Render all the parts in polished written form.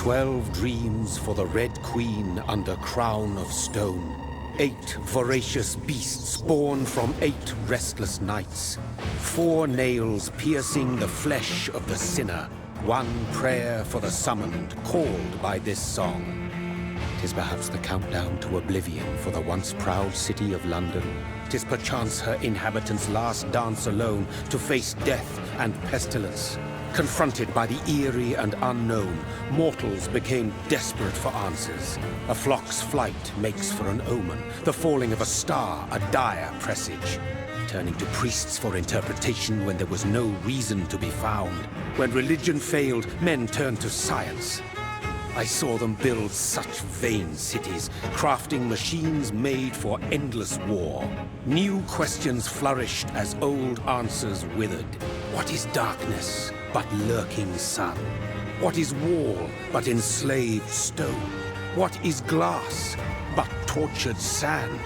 12 dreams for the Red Queen under crown of stone. 8 voracious beasts born from 8 restless nights. 4 nails piercing the flesh of the sinner. 1 prayer for the summoned, called by this song. 'Tis perhaps the countdown to oblivion for the once proud city of London. 'Tis perchance her inhabitants' last dance alone to face death and pestilence. Confronted by the eerie and unknown, mortals became desperate for answers. A flock's flight makes for an omen, the falling of a star a dire presage. Turning to priests for interpretation when there was no reason to be found. When religion failed, men turned to science. I saw them build such vain cities, crafting machines made for endless war. New questions flourished as old answers withered. What is darkness but lurking sun? What is wall but enslaved stone? What is glass but tortured sand?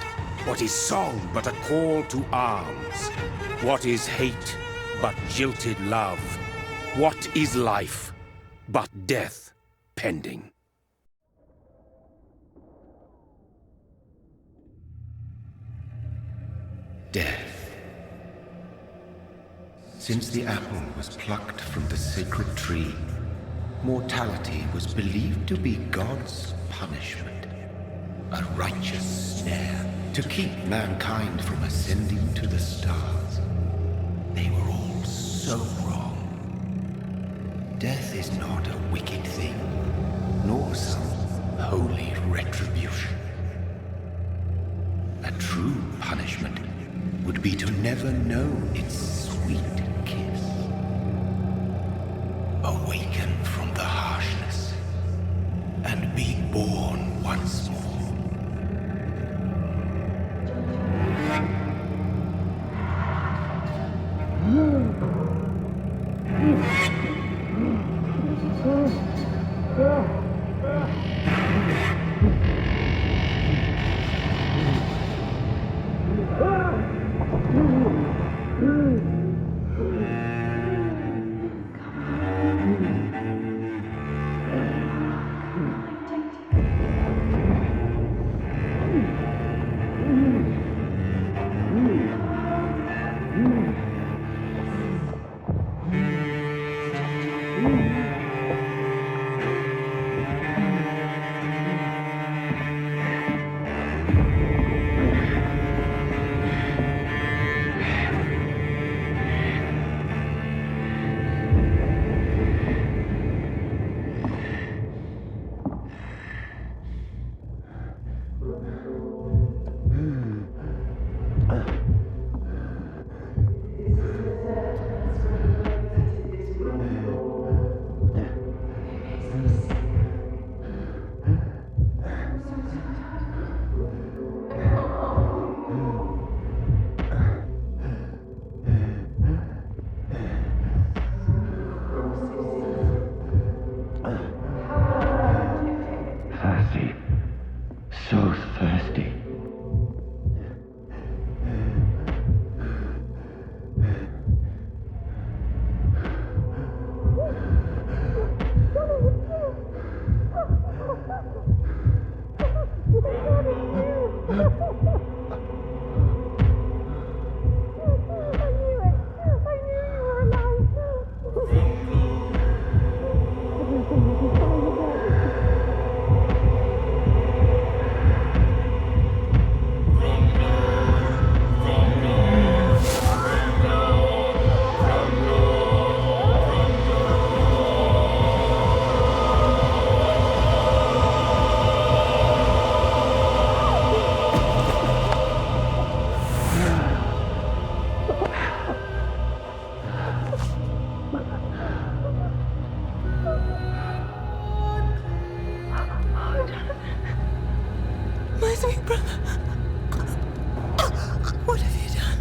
What is song but a call to arms? What is hate but jilted love? What is life but death pending? Death. Since the apple was plucked from the sacred tree, mortality was believed to be God's punishment, a righteous snare to keep mankind from ascending to the stars. They were all so wrong. Death is not a wicked thing, nor some holy retribution. A true punishment would be to never know its sweet kiss. Awaken from the harshness and be born once more.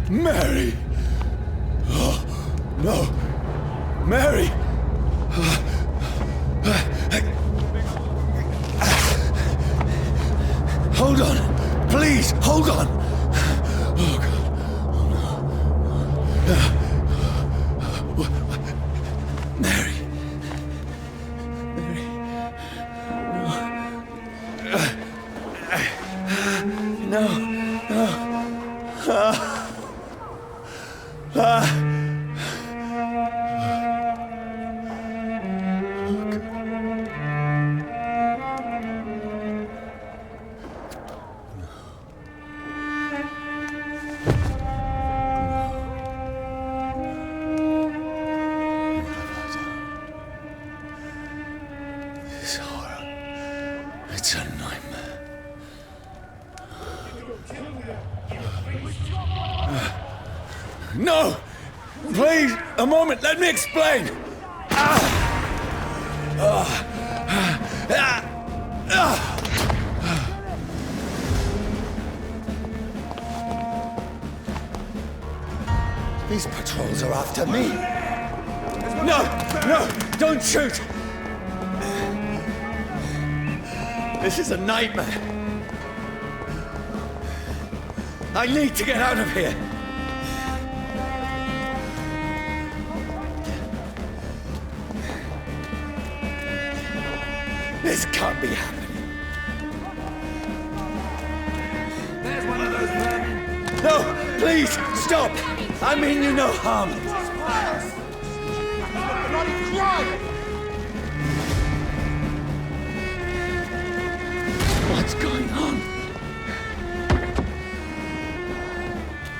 Mary! Oh, no! Mary! Hold on! Please, hold on! Oh, God. Oh, no. Mary! Mary! Please, a moment, let me explain! These patrols are after me. No! No! Don't shoot! This is a nightmare. I need to get out of here. This can't be happening. There's one of those vermin. No, please, stop! I mean you no harm. Bloody crime! What's going on?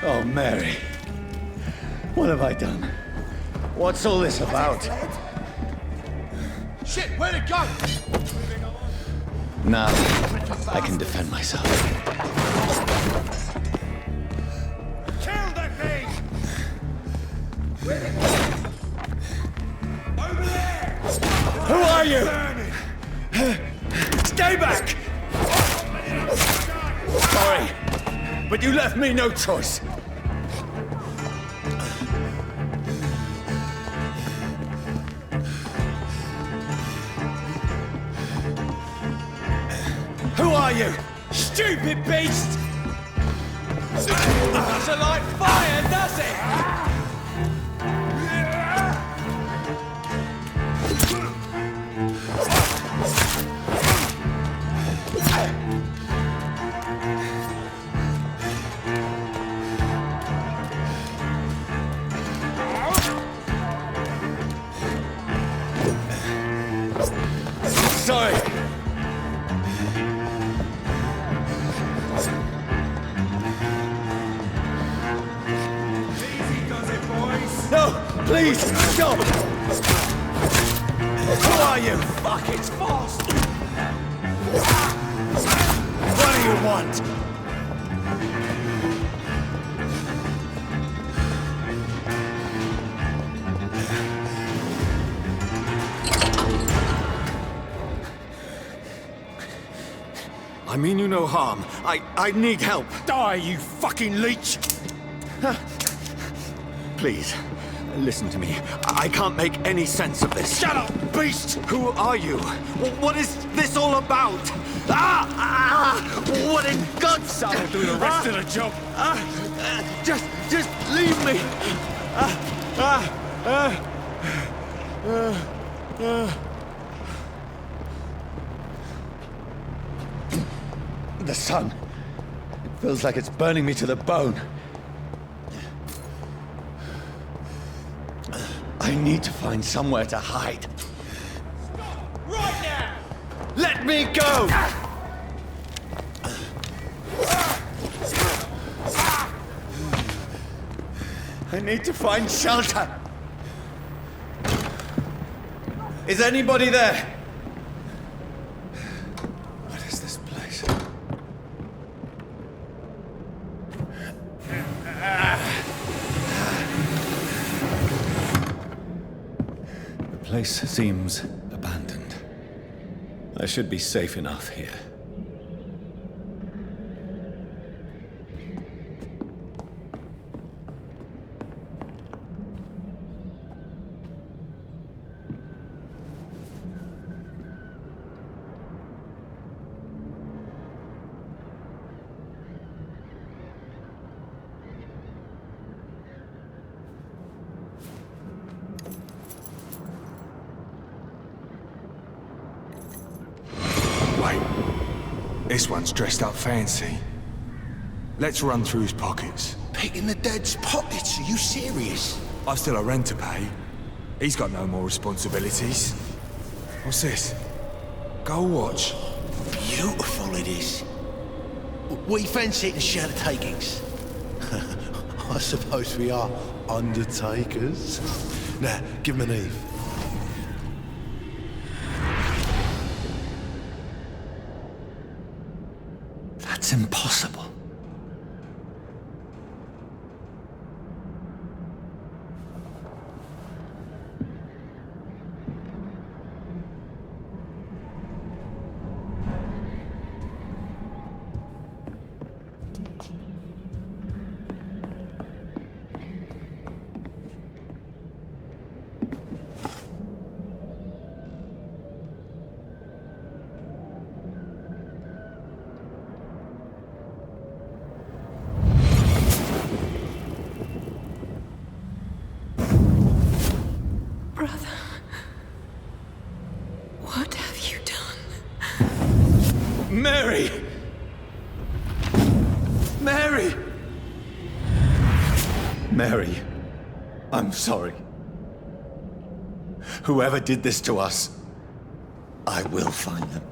Oh, Mary. What have I done? What's all this about? Shit, where'd it go? Now, I can defend myself. Kill the thing! Over there! Who are you? Stay back! Sorry, but you left me no choice. Who are you? Stupid beast! Doesn't like fire, does it? Sorry. Easy does it, boys. No, please, stop! Who are you? Fuck, it's fast! What do you want? I mean you no harm. I need help. Die, you fucking leech! Please, listen to me. I can't make any sense of this. Shut up, beast! Who are you? What is this all about? What in God's I'll do the rest of the job. Just leave me. The sun. It feels like it's burning me to the bone. I need to find somewhere to hide. Right now! Let me go! I need to find shelter. Is anybody there? What is this place? The place seems abandoned. I should be safe enough here. Wait. This one's dressed up fancy. Let's run through his pockets. Picking the dead's pockets? Are you serious? I've still a rent to pay. He's got no more responsibilities. What's this? Gold watch. Beautiful it is. We fancy it to share the takings. I suppose we are undertakers. Now, give him an Eve. That's impossible. Mary, I'm sorry. Whoever did this to us, I will find them.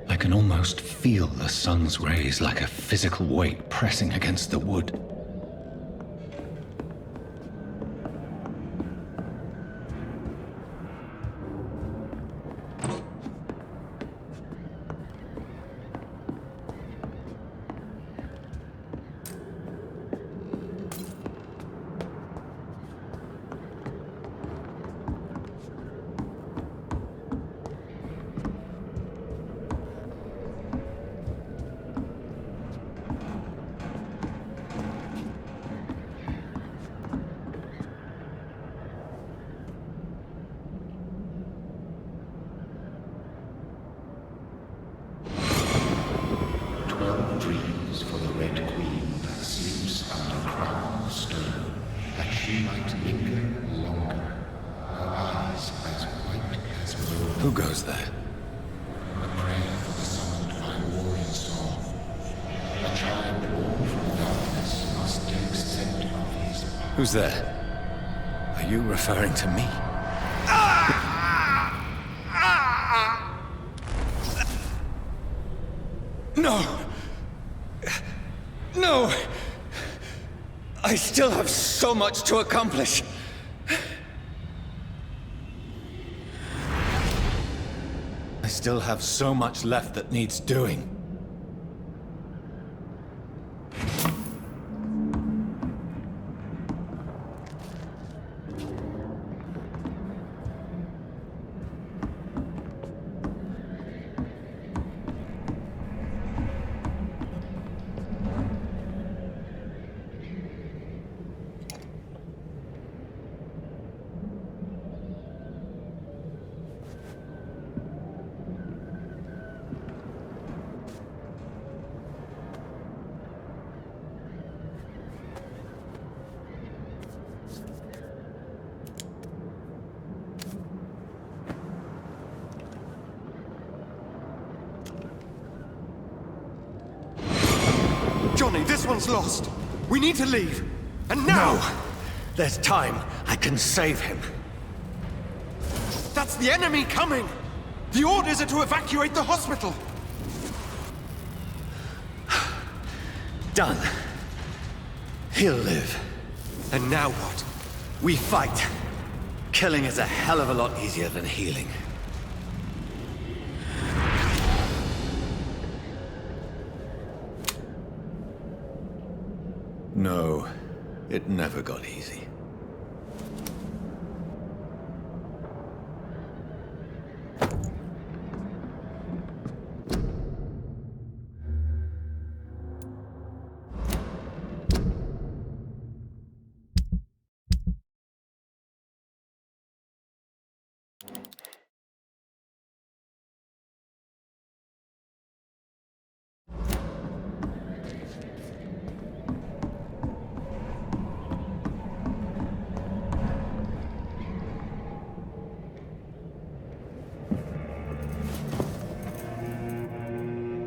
I can almost feel the sun's rays like a physical weight pressing against the wood. Dreams for the Red Queen that sleeps under crown of stone, that she might linger longer, her eyes as white as milk. Who goes there? A prayer for the summoned by warring song. A child born from darkness must take scent of his path. Who's there? Are you referring to me? No! No! I still have so much to accomplish. I still have so much left that needs doing. Johnny, this one's lost. We need to leave. And now! No! There's time. I can save him. That's the enemy coming! The orders are to evacuate the hospital! Done. He'll live. And now what? We fight. Killing is a hell of a lot easier than healing. No, it never got easy.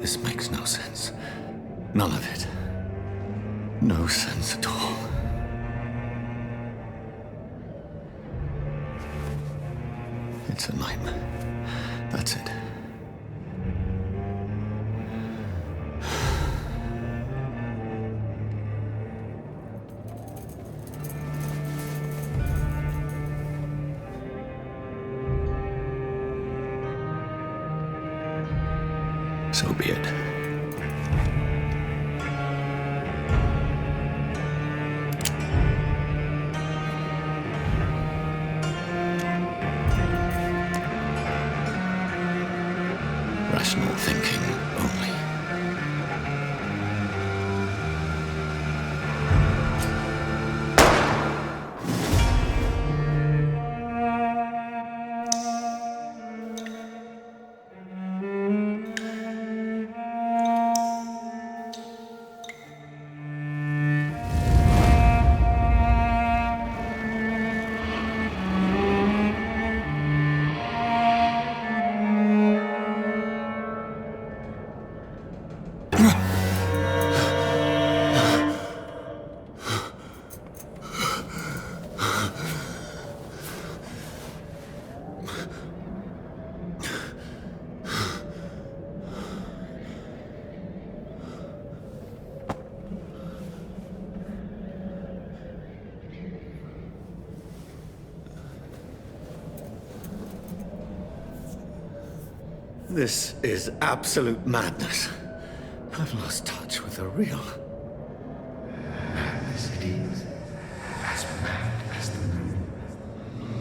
This makes no sense. None of it. No sense at all. It's a nightmare. That's it. So be it. Rational thinking only. This is absolute madness. I've lost touch with the real. Madness it is. As mad as the moon.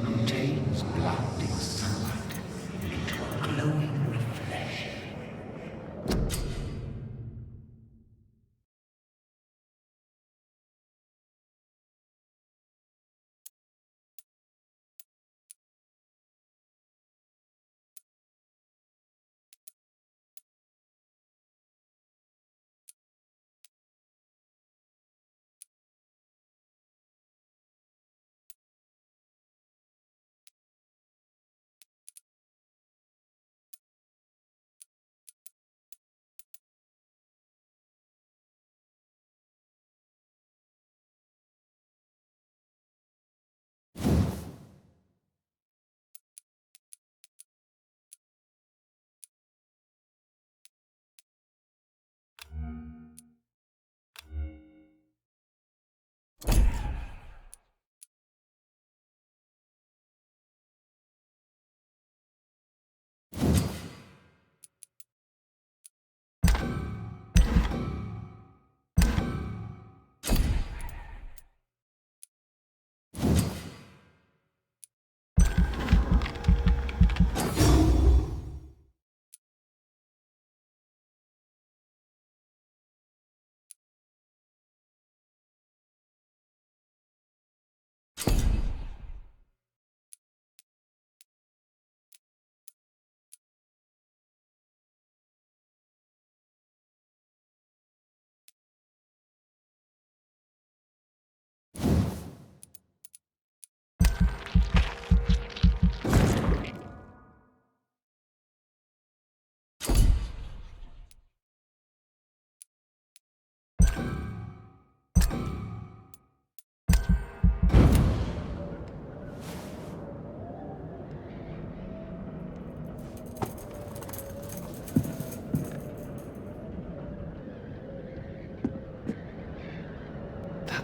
Contains blinding sunlight into a glowing reflection.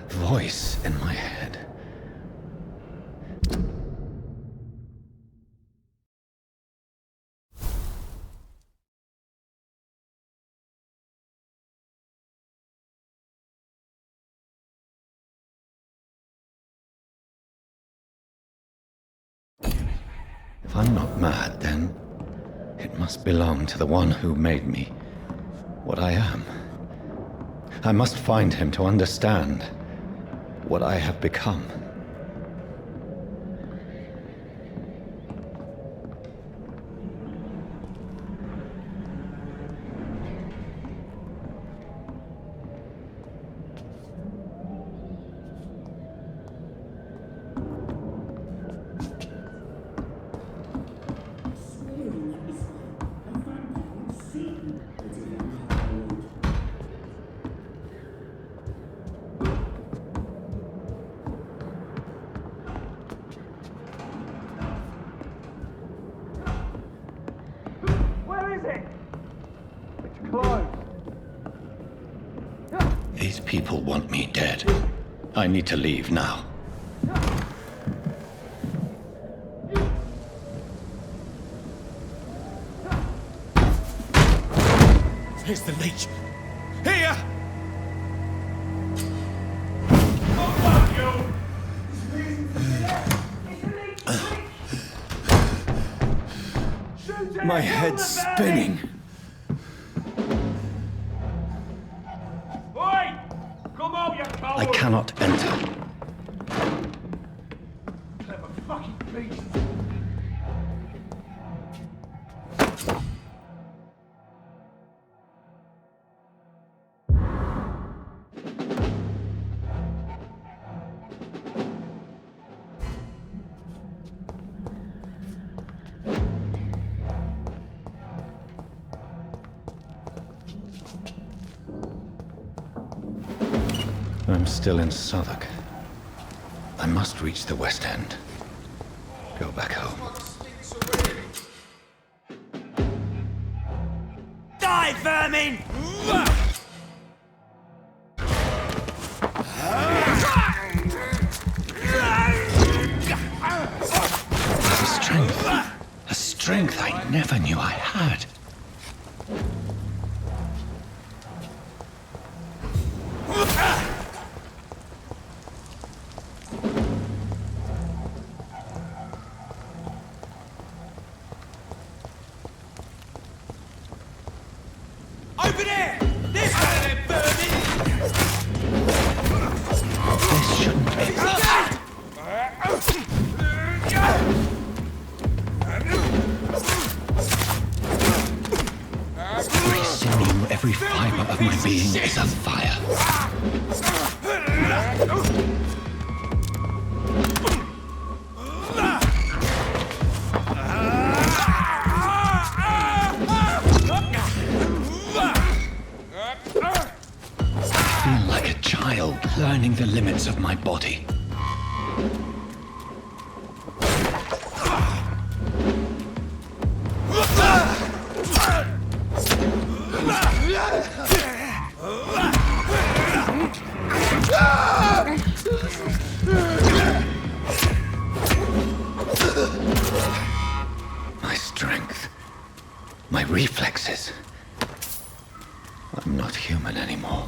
Voice in my head. If I'm not mad, then it must belong to the one who made me what I am. I must find him to understand what I have become. These people want me dead. I need to leave now. Here's the leech. Here! My head's spinning. I cannot enter. I'm still in Southwark. I must reach the West End. Go back home. Die, vermin! A strength I never knew I had. of my being is a fire. I feel like a child learning the limits of my body. My strength, my reflexes. I'm not human anymore.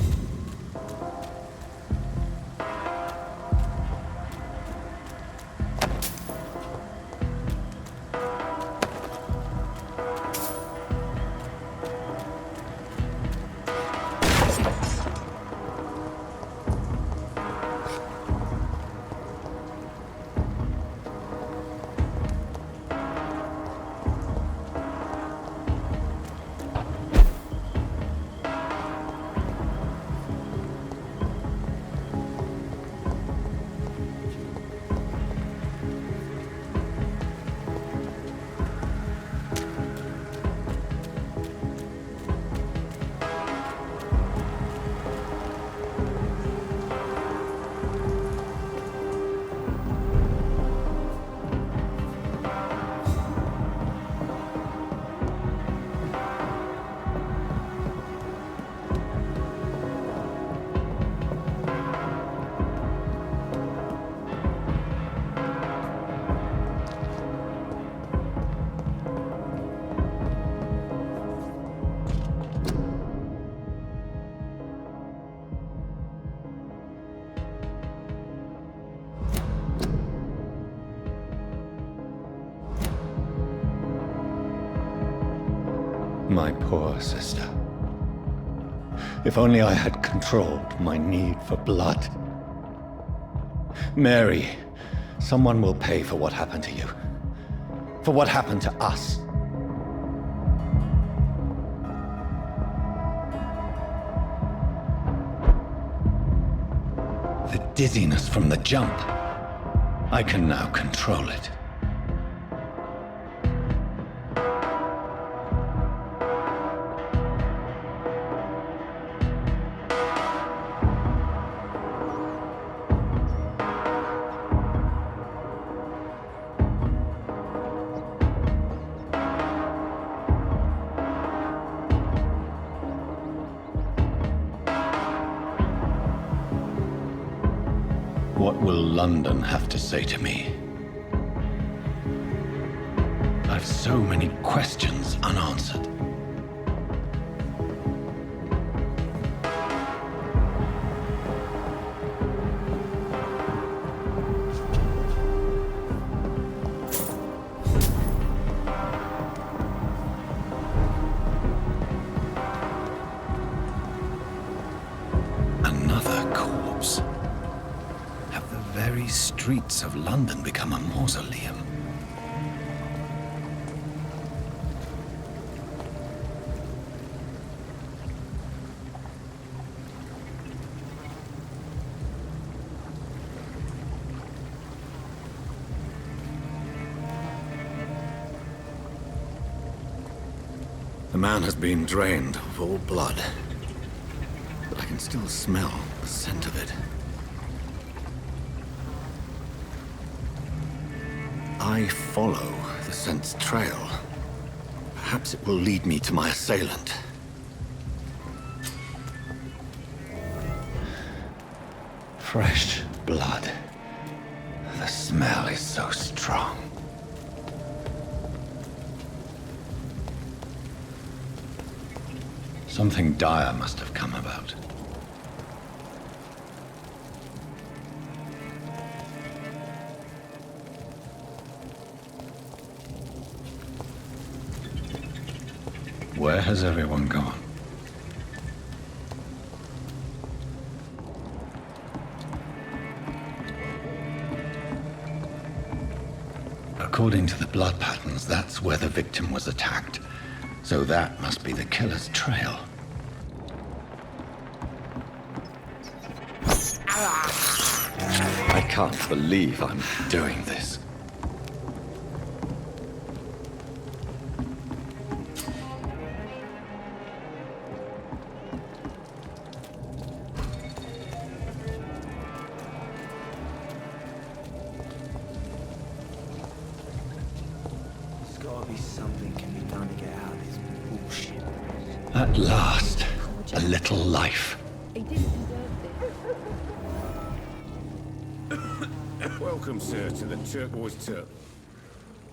My poor sister. If only I had controlled my need for blood. Mary, someone will pay for what happened to you. For what happened to us. The dizziness from the jump. I can now control it. What will London have to say to me? I've so many questions unanswered. Another corpse. Have the very streets of London become a mausoleum? The man has been drained of all blood, but I can still smell the scent of it. I follow the scent's trail. Perhaps it will lead me to my assailant. Fresh blood. The smell is so strong. Something dire must have come about. Where has everyone gone? According to the blood patterns, that's where the victim was attacked. So that must be the killer's trail. can't believe I'm doing this. There's gotta be something can be done to get out of this bullshit. At last, a little life. He didn't deserve this. Welcome, sir, to the Turquoise Turtle.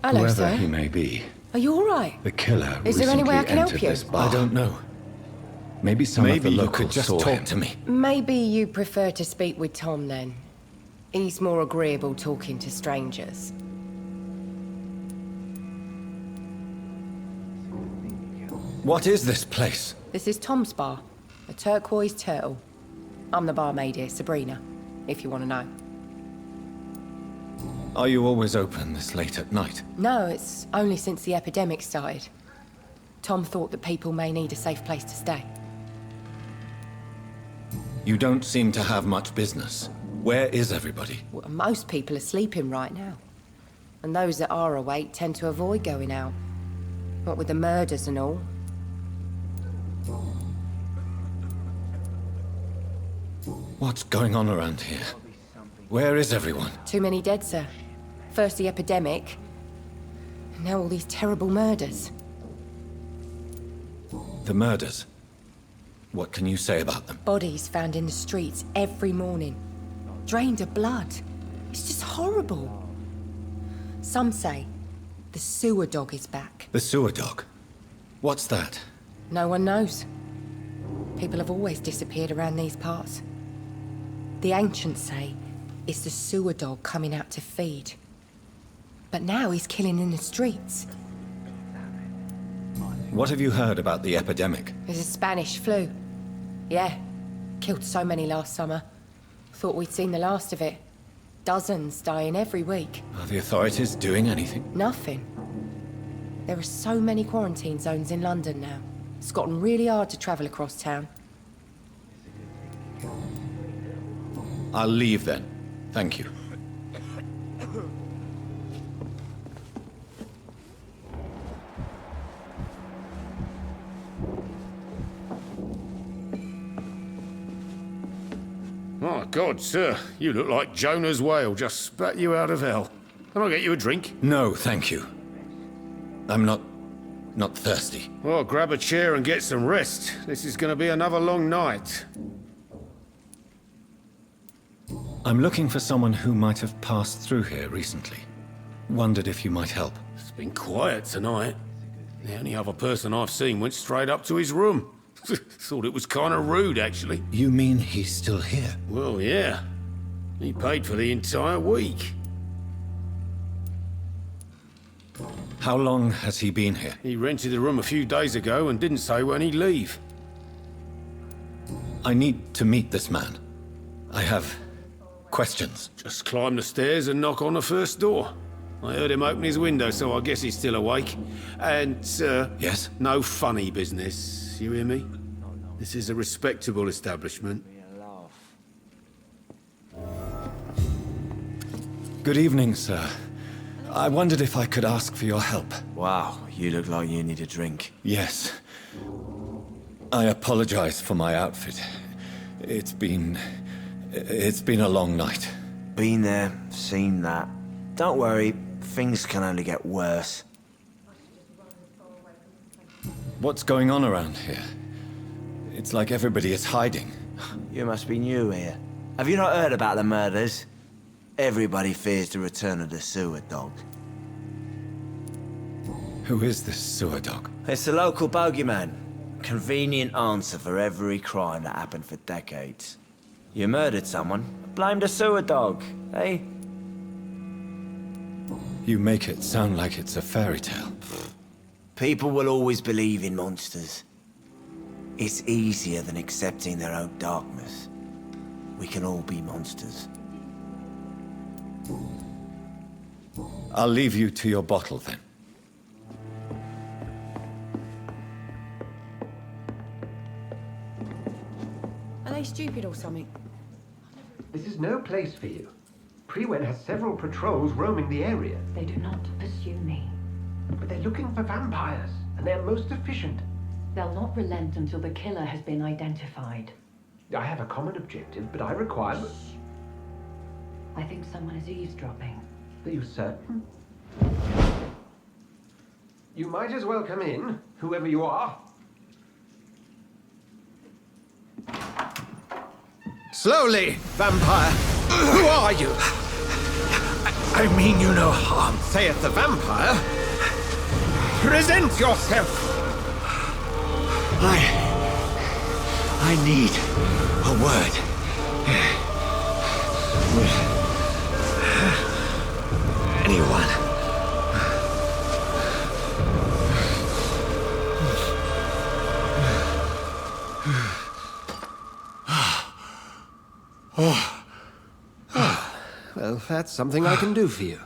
Hello, Whoever sir. he may be, Are you all right? the killer Is there any way I can help entered you? this bar. I don't know. Maybe some of the Maybe you locals could just saw talk him. to me. Maybe you prefer to speak with Tom then. He's more agreeable talking to strangers. What is this place? This is Tom's bar, a Turquoise Turtle. I'm the barmaid here, Sabrina, if you want to know. Are you always open this late at night? No, it's only since the epidemic started. Tom thought that people may need a safe place to stay. You don't seem to have much business. Where is everybody? Well, most people are sleeping right now. And those that are awake tend to avoid going out. What with the murders and all. What's going on around here? Where is everyone? Too many dead, sir. First the epidemic, and now all these terrible murders. The murders. What can you say about them? Bodies found in the streets every morning. Drained of blood. It's just horrible. Some say the sewer dog is back. The sewer dog. What's that? No one knows. People have always disappeared around these parts. The ancients say it's the sewer dog coming out to feed. But now he's killing in the streets. What have you heard about the epidemic? There's a Spanish flu. Yeah. Killed so many last summer. Thought we'd seen the last of it. Dozens dying every week. Are the authorities doing anything? Nothing. There are so many quarantine zones in London now. It's gotten really hard to travel across town. I'll leave then. Thank you. My God, sir, you look like Jonah's whale just spat you out of hell. Can I get you a drink? No, thank you. I'm not thirsty. Well, grab a chair and get some rest. This is going to be another long night. I'm looking for someone who might have passed through here recently. Wondered if you might help. It's been quiet tonight. The only other person I've seen went straight up to his room. Thought it was kind of rude, actually. You mean he's still here? Well, yeah. He paid for the entire week. How long has he been here? He rented the room a few days ago and didn't say when he'd leave. I need to meet this man. I have questions. Just climb the stairs and knock on the first door. I heard him open his window, so I guess he's still awake. And, Yes? no funny business. You hear me? This is a respectable establishment. Good evening, sir. I wondered if I could ask for your help. Wow, you look like you need a drink. Yes. I apologize for my outfit. It's been a long night. Been there, seen that. Don't worry, things can only get worse. What's going on around here? It's like everybody is hiding. You must be new here. Have you not heard about the murders? Everybody fears the return of the sewer dog. Who is this sewer dog? It's the local bogeyman. Convenient answer for every crime that happened for decades. You murdered someone, blame the sewer dog, eh? You make it sound like it's a fairy tale. People will always believe in monsters. It's easier than accepting their own darkness. We can all be monsters. I'll leave you to your bottle then. Are they stupid or something? This is no place for you. Freewen has several patrols roaming the area. They do not pursue me. But they're looking for vampires, and they're most efficient. They'll not relent until the killer has been identified. I have a common objective, but I require... I think someone is eavesdropping. Are you certain? You might as well come in, whoever you are. Slowly, vampire! Who are you? I mean you no harm. Saith the vampire. Present yourself! I need a word. With anyone. Well, that's something I can do for you.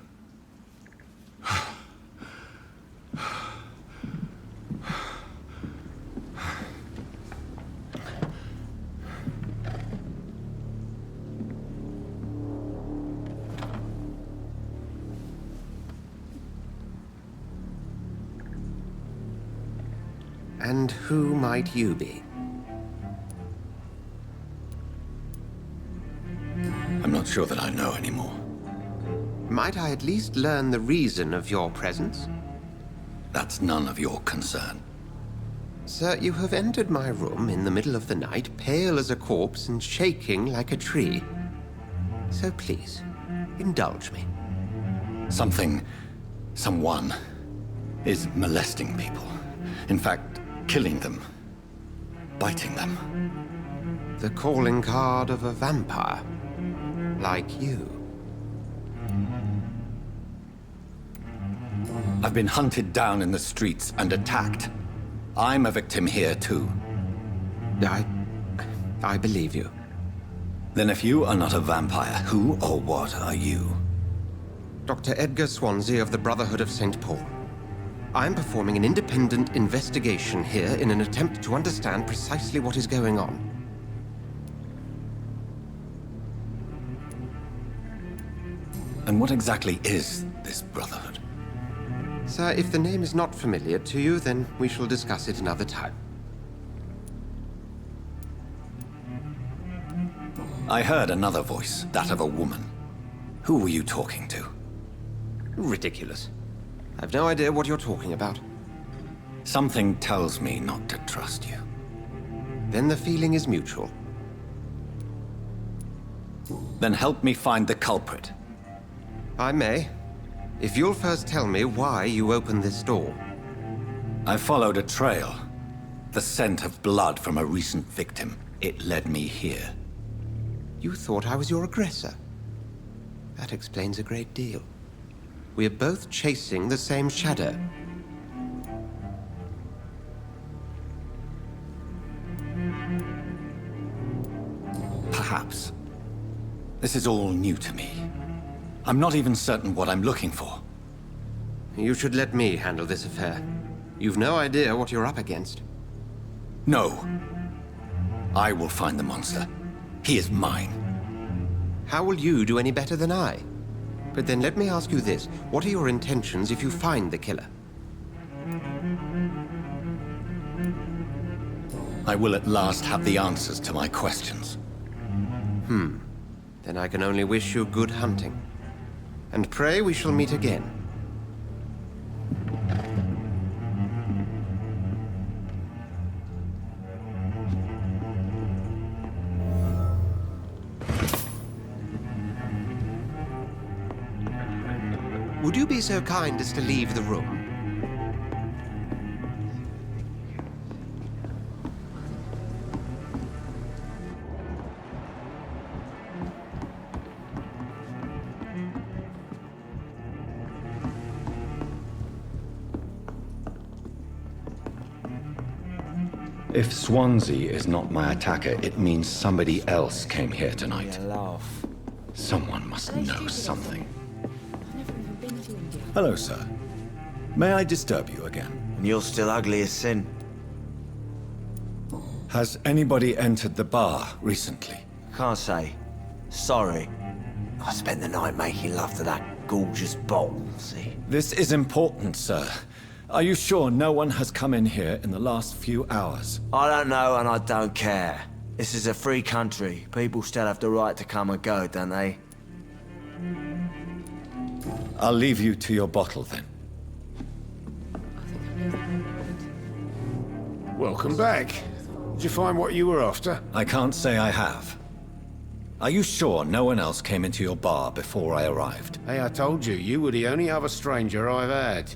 And who might you be? I'm not sure that I know anymore. Might I at least learn the reason of your presence? That's none of your concern. Sir, you have entered my room in the middle of the night, pale as a corpse and shaking like a tree. So please, indulge me. Someone is molesting people. In fact, killing them. Biting them. The calling card of a vampire. Like you. I've been hunted down in the streets and attacked. I'm a victim here, too. I believe you. Then if you are not a vampire, who or what are you? Dr. Edgar Swansea of the Brotherhood of St. Paul. I'm performing an independent investigation here in an attempt to understand precisely what is going on. And what exactly is this Brotherhood? Sir, if the name is not familiar to you, then we shall discuss it another time. I heard another voice, that of a woman. Who were you talking to? Ridiculous. I've no idea what you're talking about. Something tells me not to trust you. Then the feeling is mutual. Then help me find the culprit. I may. If you'll first tell me why you opened this door. I followed a trail. The scent of blood from a recent victim. It led me here. You thought I was your aggressor. That explains a great deal. We are both chasing the same shadow. Perhaps. This is all new to me. I'm not even certain what I'm looking for. You should let me handle this affair. You've no idea what you're up against. No. I will find the monster. He is mine. How will you do any better than I? But then let me ask you this. What are your intentions if you find the killer? I will at last have the answers to my questions. Then I can only wish you good hunting. And pray we shall meet again. Would you be so kind as to leave the room? If Swansea is not my attacker, it means somebody else came here tonight. Someone must know something. Hello, sir. May I disturb you again? And you're still ugly as sin. Has anybody entered the bar recently? Can't say. Sorry. I spent the night making love to that gorgeous bottle, see? This is important, sir. Are you sure no one has come in here in the last few hours? I don't know and I don't care. This is a free country. People still have the right to come and go, don't they? I'll leave you to your bottle then. Welcome back. Did you find what you were after? I can't say I have. Are you sure no one else came into your bar before I arrived? Hey, I told you, you were the only other stranger I've had.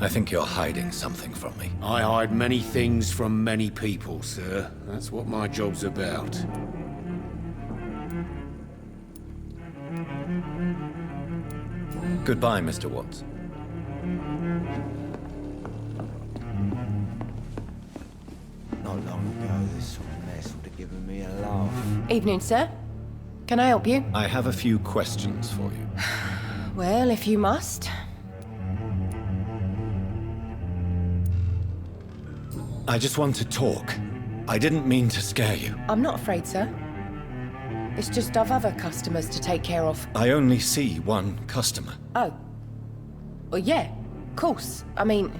I think you're hiding something from me. I hide many things from many people, sir. That's what my job's about. Goodbye, Mr. Watts. Not long ago, this sort of mess would have given me a laugh. Evening, sir. Can I help you? I have a few questions for you. Well, if you must. I just want to talk. I didn't mean to scare you. I'm not afraid, sir. It's just I've other customers to take care of. I only see one customer. Oh. Well, yeah, of course. I mean,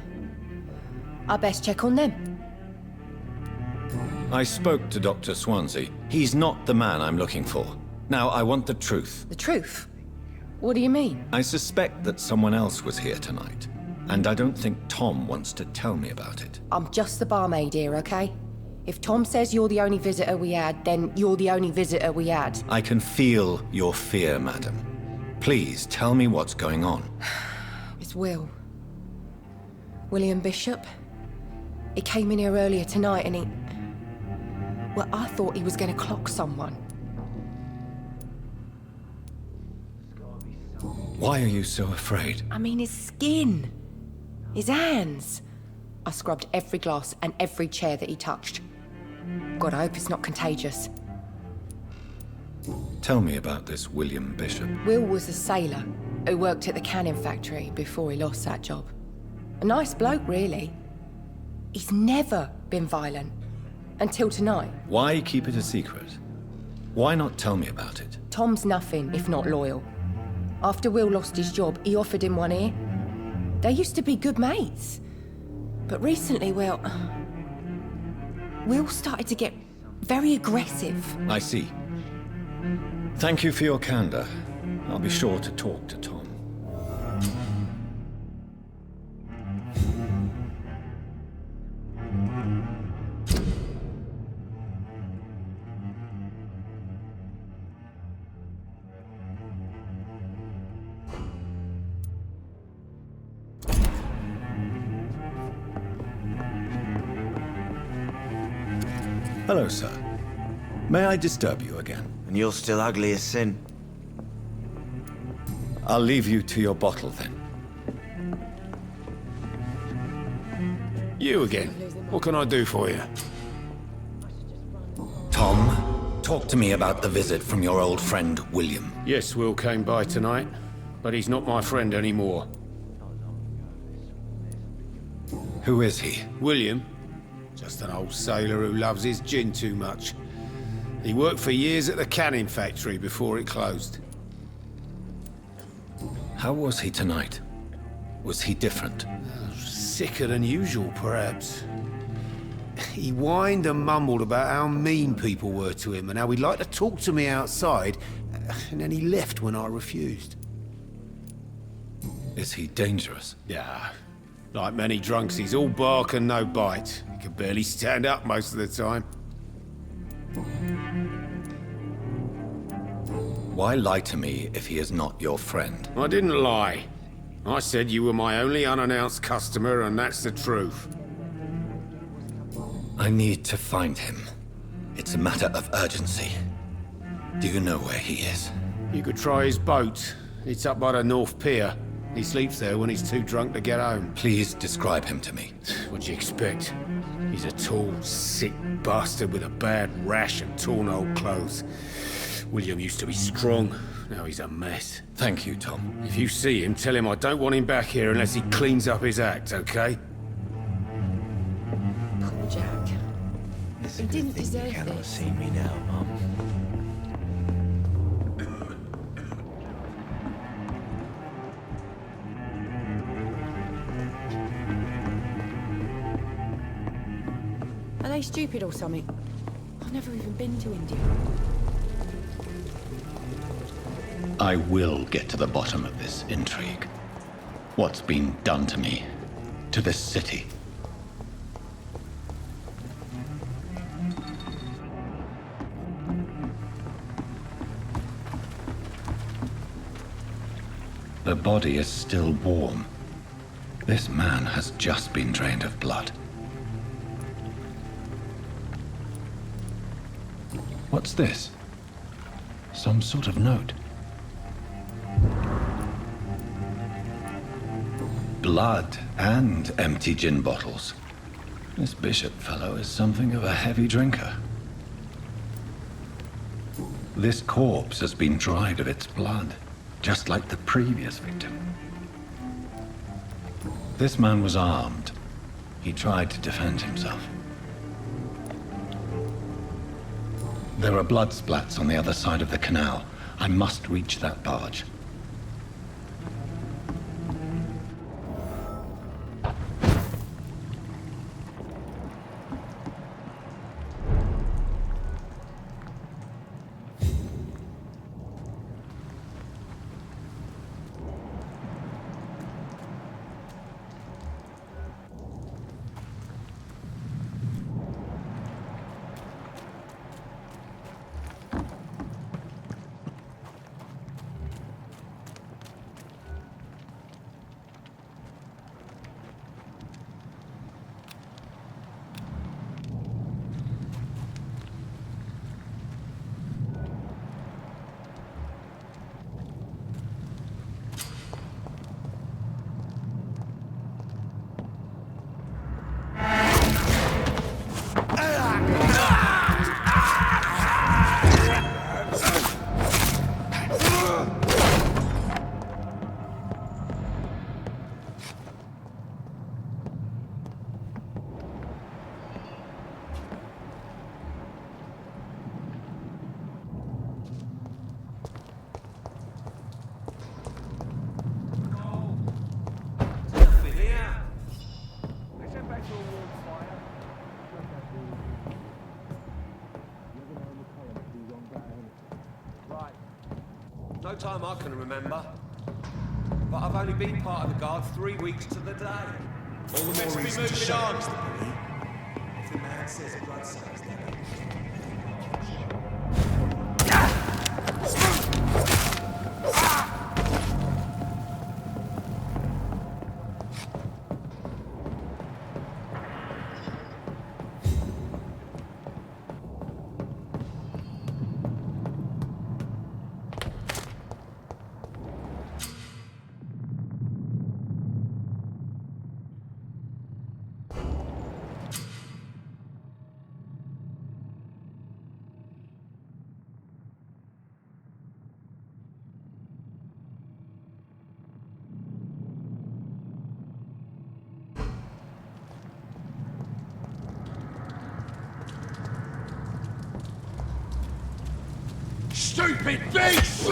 I best check on them. I spoke to Dr. Swansea. He's not the man I'm looking for. Now, I want the truth. The truth? What do you mean? I suspect that someone else was here tonight, and I don't think Tom wants to tell me about it. I'm just the barmaid here, okay? If Tom says you're the only visitor we had, then you're the only visitor we had. I can feel your fear, madam. Please, tell me what's going on. It's Will. William Bishop. He came in here earlier tonight and he... Well, I thought he was going to clock someone. Why are you so afraid? I mean, his skin. His hands. I scrubbed every glass and every chair that he touched. God, I hope it's not contagious. Tell me about this William Bishop. Will was a sailor who worked at the canning factory before he lost that job. A nice bloke, really. He's never been violent. Until tonight. Why keep it a secret? Why not tell me about it? Tom's nothing if not loyal. After Will lost his job, he offered him one ear. They used to be good mates. But recently, well... Will started to get very aggressive. I see. Thank you for your candor. I'll be sure to talk to Tom. Hello, sir. May I disturb you again? And you're still ugly as sin. I'll leave you to your bottle, then. You again. What can I do for you? Tom, talk to me about the visit from your old friend, William. Yes, Will came by tonight, but he's not my friend anymore. Who is he? William? Just an old sailor who loves his gin too much. He worked for years at the canning factory before it closed. How was he tonight? Was he different? Sicker than usual, perhaps. He whined and mumbled about how mean people were to him and how he'd like to talk to me outside, and then he left when I refused. Is he dangerous? Yeah. Like many drunks, he's all bark and no bite. He can barely stand up most of the time. Why lie to me if he is not your friend? I didn't lie. I said you were my only unannounced customer, and that's the truth. I need to find him. It's a matter of urgency. Do you know where he is? You could try his boat. It's up by the North Pier. He sleeps there when he's too drunk to get home. Please describe him to me. What'd you expect? He's a tall, sick bastard with a bad rash and torn old clothes. William used to be strong. Now he's a mess. Thank you, Tom. If you see him, tell him I don't want him back here unless he cleans up his act, okay? Poor Jack. It's He a good didn't thing deserve you cannot this. see me now, Mum. they stupid or something? I've never even been to India. I will get to the bottom of this intrigue. What's been done to me, to this city. The body is still warm. This man has just been drained of blood. What's this? Some sort of note. Blood and empty gin bottles. This bishop fellow is something of a heavy drinker. This corpse has been dried of its blood, just like the previous victim. This man was armed. He tried to defend himself. There are blood splats on the other side of the canal. I must reach that barge. No time I can remember. But I've only been part of the guard 3 weeks to the day. All the more reason to show us the body. If the man says a blood sack's there. Stupid beast!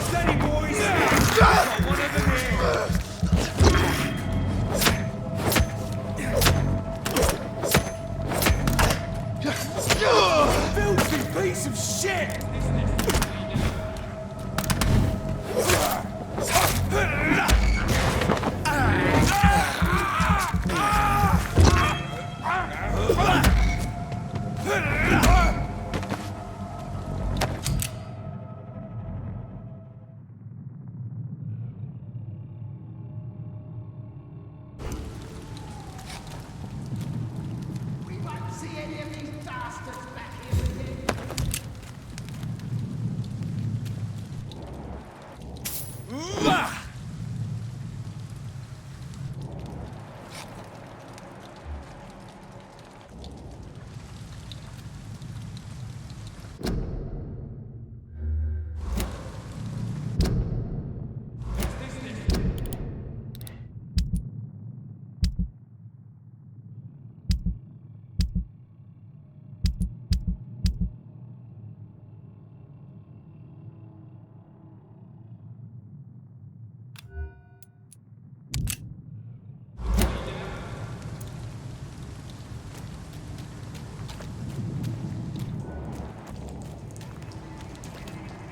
Steady, boys! Got one of them here! Filthy piece of shit!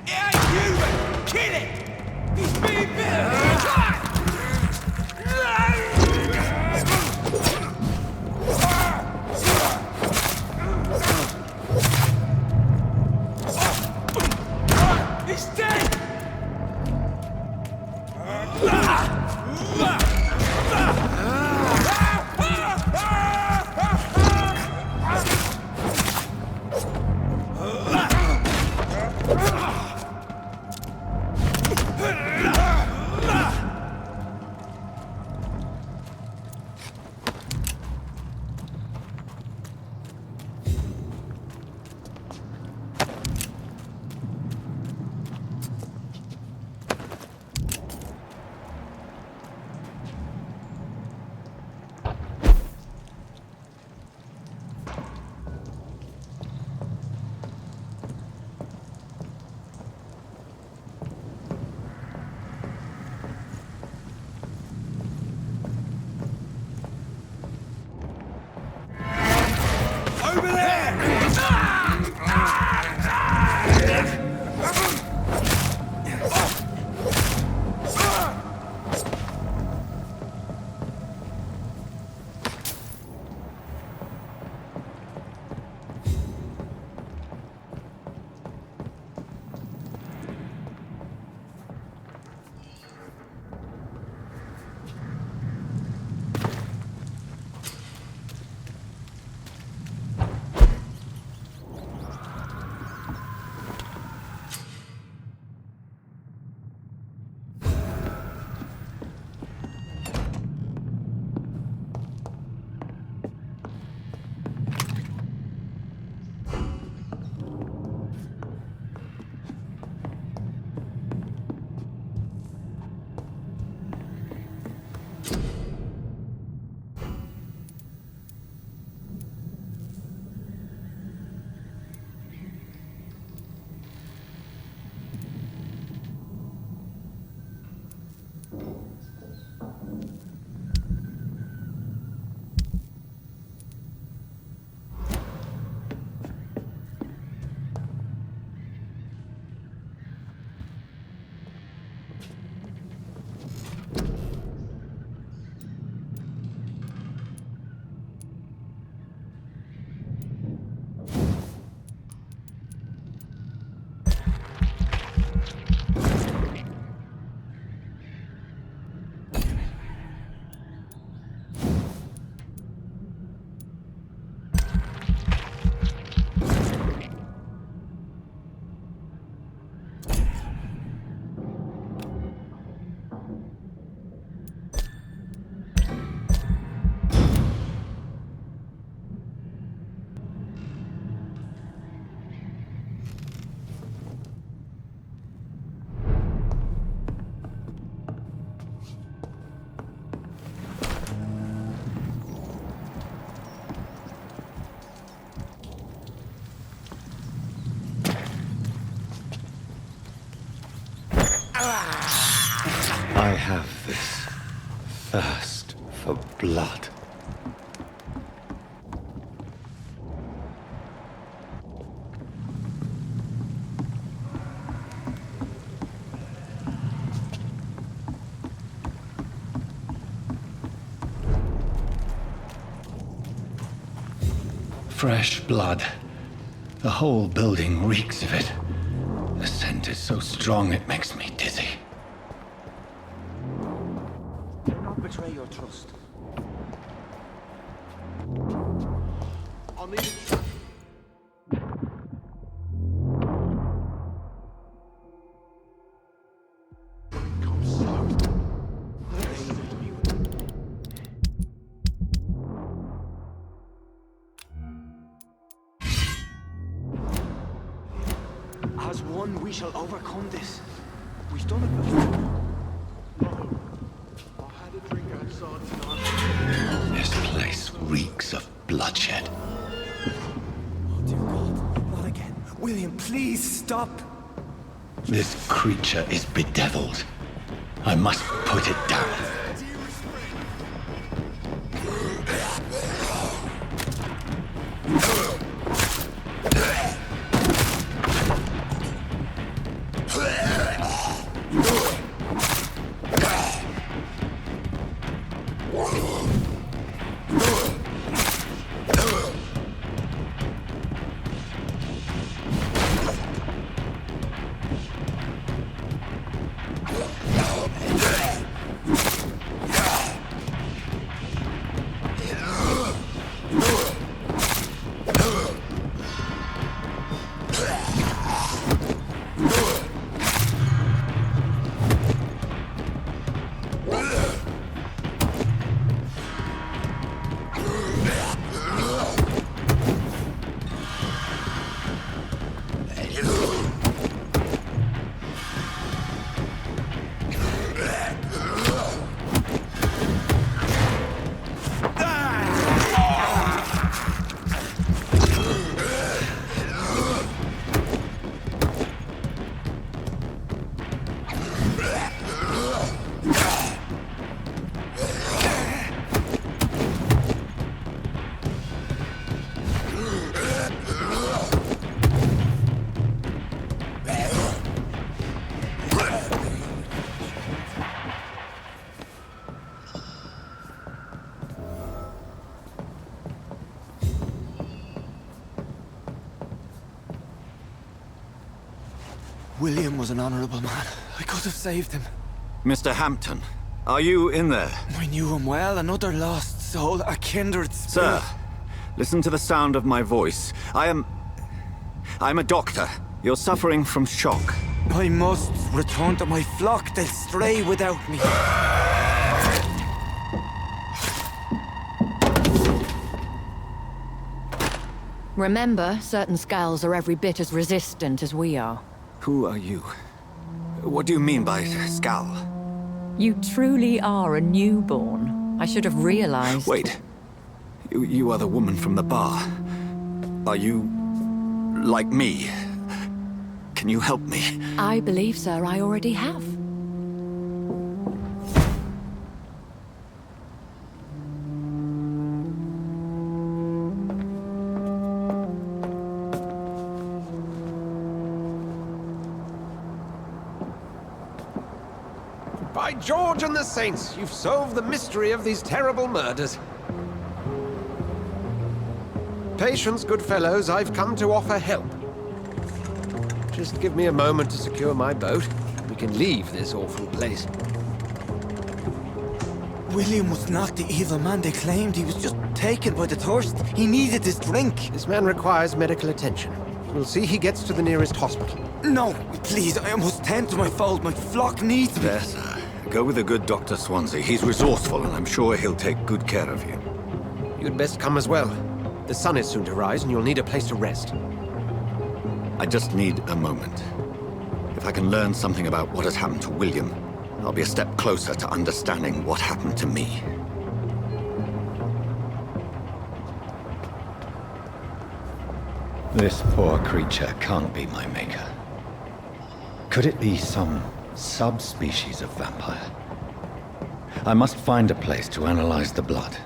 It ain't human! Kill it! He's being bitten! He's dead! Over there! I have this thirst for blood. Fresh blood. The whole building reeks of it. The scent is so strong it makes me dizzy. Do not betray your trust. I'll need a As one, we shall overcome this. We've done it before. I had a drink outside tonight. This place reeks of bloodshed. Oh, dear God. Not again. William, please stop. This creature is bedeviled. I must put it down. William was an honorable man. I could have saved him. Mr. Hampton, are you in there? I knew him well, another lost soul, a kindred spirit. Sir, listen to the sound of my voice. I'm a doctor. You're suffering from shock. I must return to my flock. They'll stray without me. Remember, certain skulls are every bit as resistant as we are. Who are you? What do you mean by skull? You truly are a newborn. I should have realized. Wait. You are the woman from the bar. Are you... like me? Can you help me? I believe, sir, I already have. By George and the Saints, you've solved the mystery of these terrible murders. Patience, good fellows, I've come to offer help. Just give me a moment to secure my boat. We can leave this awful place. William was not the evil man they claimed. He was just taken by the thirst. He needed his drink. This man requires medical attention. We'll see he gets to the nearest hospital. No, please, I must tend to my fold. My flock needs me. There, sir. Go with the good Dr. Swansea. He's resourceful, and I'm sure he'll take good care of you. You'd best come as well. The sun is soon to rise, and you'll need a place to rest. I just need a moment. If I can learn something about what has happened to William, I'll be a step closer to understanding what happened to me. This poor creature can't be my maker. Could it be some subspecies of vampire? I must find a place to analyze the blood.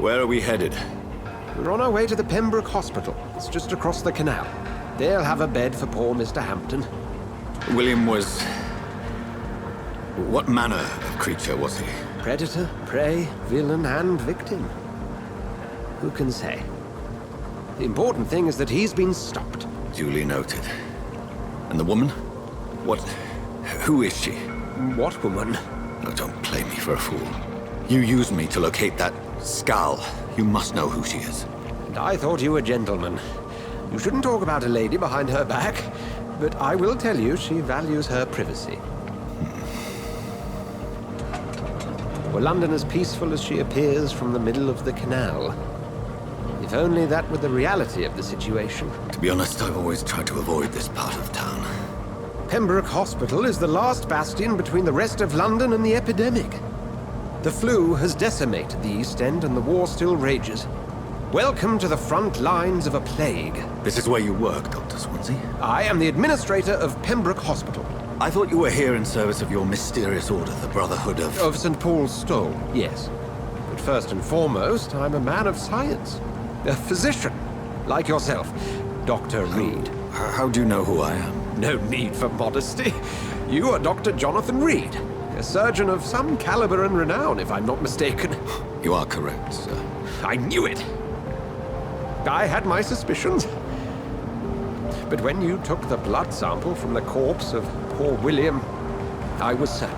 Where are we headed? We're on our way to the Pembroke Hospital. It's just across the canal. They'll have a bed for poor Mr. Hampton. William was... what manner of creature was he? Predator, prey, villain, and victim. Who can say? The important thing is that he's been stopped. Duly noted. And the woman? What... who is she? What woman? Oh, don't play me for a fool. You used me to locate that skull. You must know who she is. And I thought you a gentleman. You shouldn't talk about a lady behind her back, but I will tell you she values her privacy. Were London as peaceful as she appears from the middle of the canal? If only that were the reality of the situation. To be honest, I've always tried to avoid this part of town. Pembroke Hospital is the last bastion between the rest of London and the epidemic. The flu has decimated the East End and the war still rages. Welcome to the front lines of a plague. This is where you work, Dr. Swansea? I am the administrator of Pembroke Hospital. I thought you were here in service of your mysterious order, the Brotherhood of... Of St. Paul's Stole, yes. But first and foremost, I'm a man of science. A physician, like yourself, Dr. Reed. How do you know who I am? No need for modesty. You are Dr. Jonathan Reed, a surgeon of some caliber and renown, if I'm not mistaken. You are correct, sir. I knew it! I had my suspicions. But when you took the blood sample from the corpse of poor William, I was certain.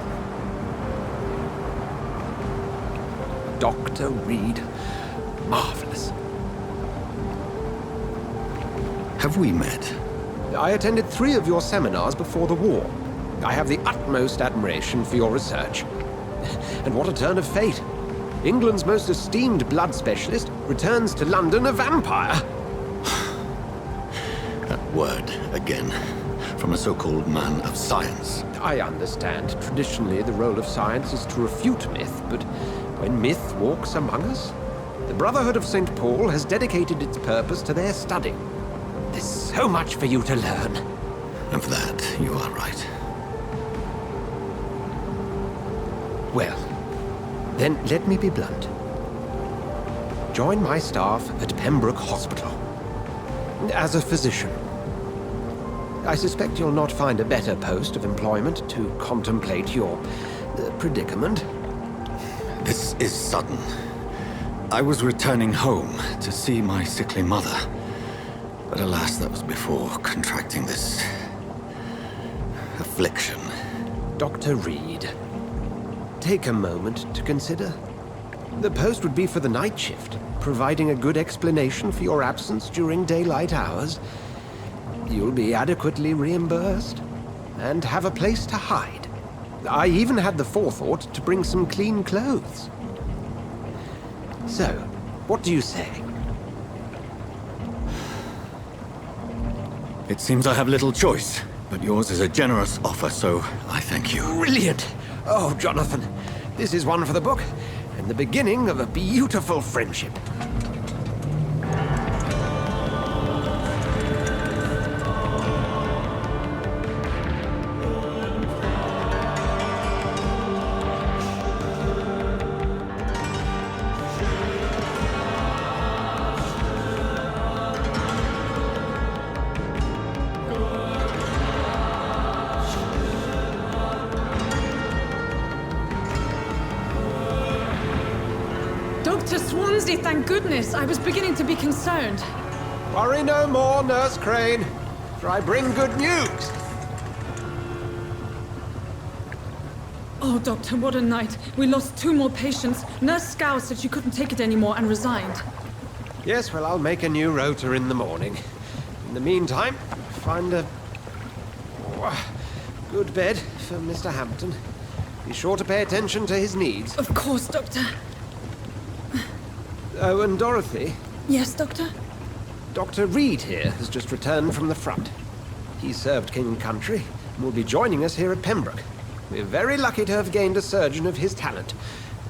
Dr. Reed, marvelous. Have we met? I attended 3 of your seminars before the war. I have the utmost admiration for your research. And what a turn of fate. England's most esteemed blood specialist, returns to London a vampire. That word again. From a so-called man of science. I understand. Traditionally, the role of science is to refute myth, but when myth walks among us, the Brotherhood of St. Paul has dedicated its purpose to their study. There's so much for you to learn. Of that, you are right. Well, then let me be blunt. Join my staff at Pembroke Hospital. As a physician. I suspect you'll not find a better post of employment to contemplate your predicament. This is sudden. I was returning home to see my sickly mother. But alas, that was before contracting this affliction. Dr. Reed, take a moment to consider. The post would be for the night shift, providing a good explanation for your absence during daylight hours. You'll be adequately reimbursed, and have a place to hide. I even had the forethought to bring some clean clothes. So, what do you say? It seems I have little choice, but yours is a generous offer, so I thank you. Brilliant! Oh, Jonathan, this is one for the book, and the beginning of a beautiful friendship. Dr. Swansea, thank goodness. I was beginning to be concerned. Worry no more, Nurse Crane, for I bring good news. Oh, Doctor, what a night. We lost 2 more patients. Nurse Scow said she couldn't take it anymore and resigned. Yes, well, I'll make a new rota in the morning. In the meantime, find a good bed for Mr. Hampton. Be sure to pay attention to his needs. Of course, Doctor. Oh, and Dorothy? Yes, Doctor? Dr. Reed here has just returned from the front. He served King and Country and will be joining us here at Pembroke. We're very lucky to have gained a surgeon of his talent,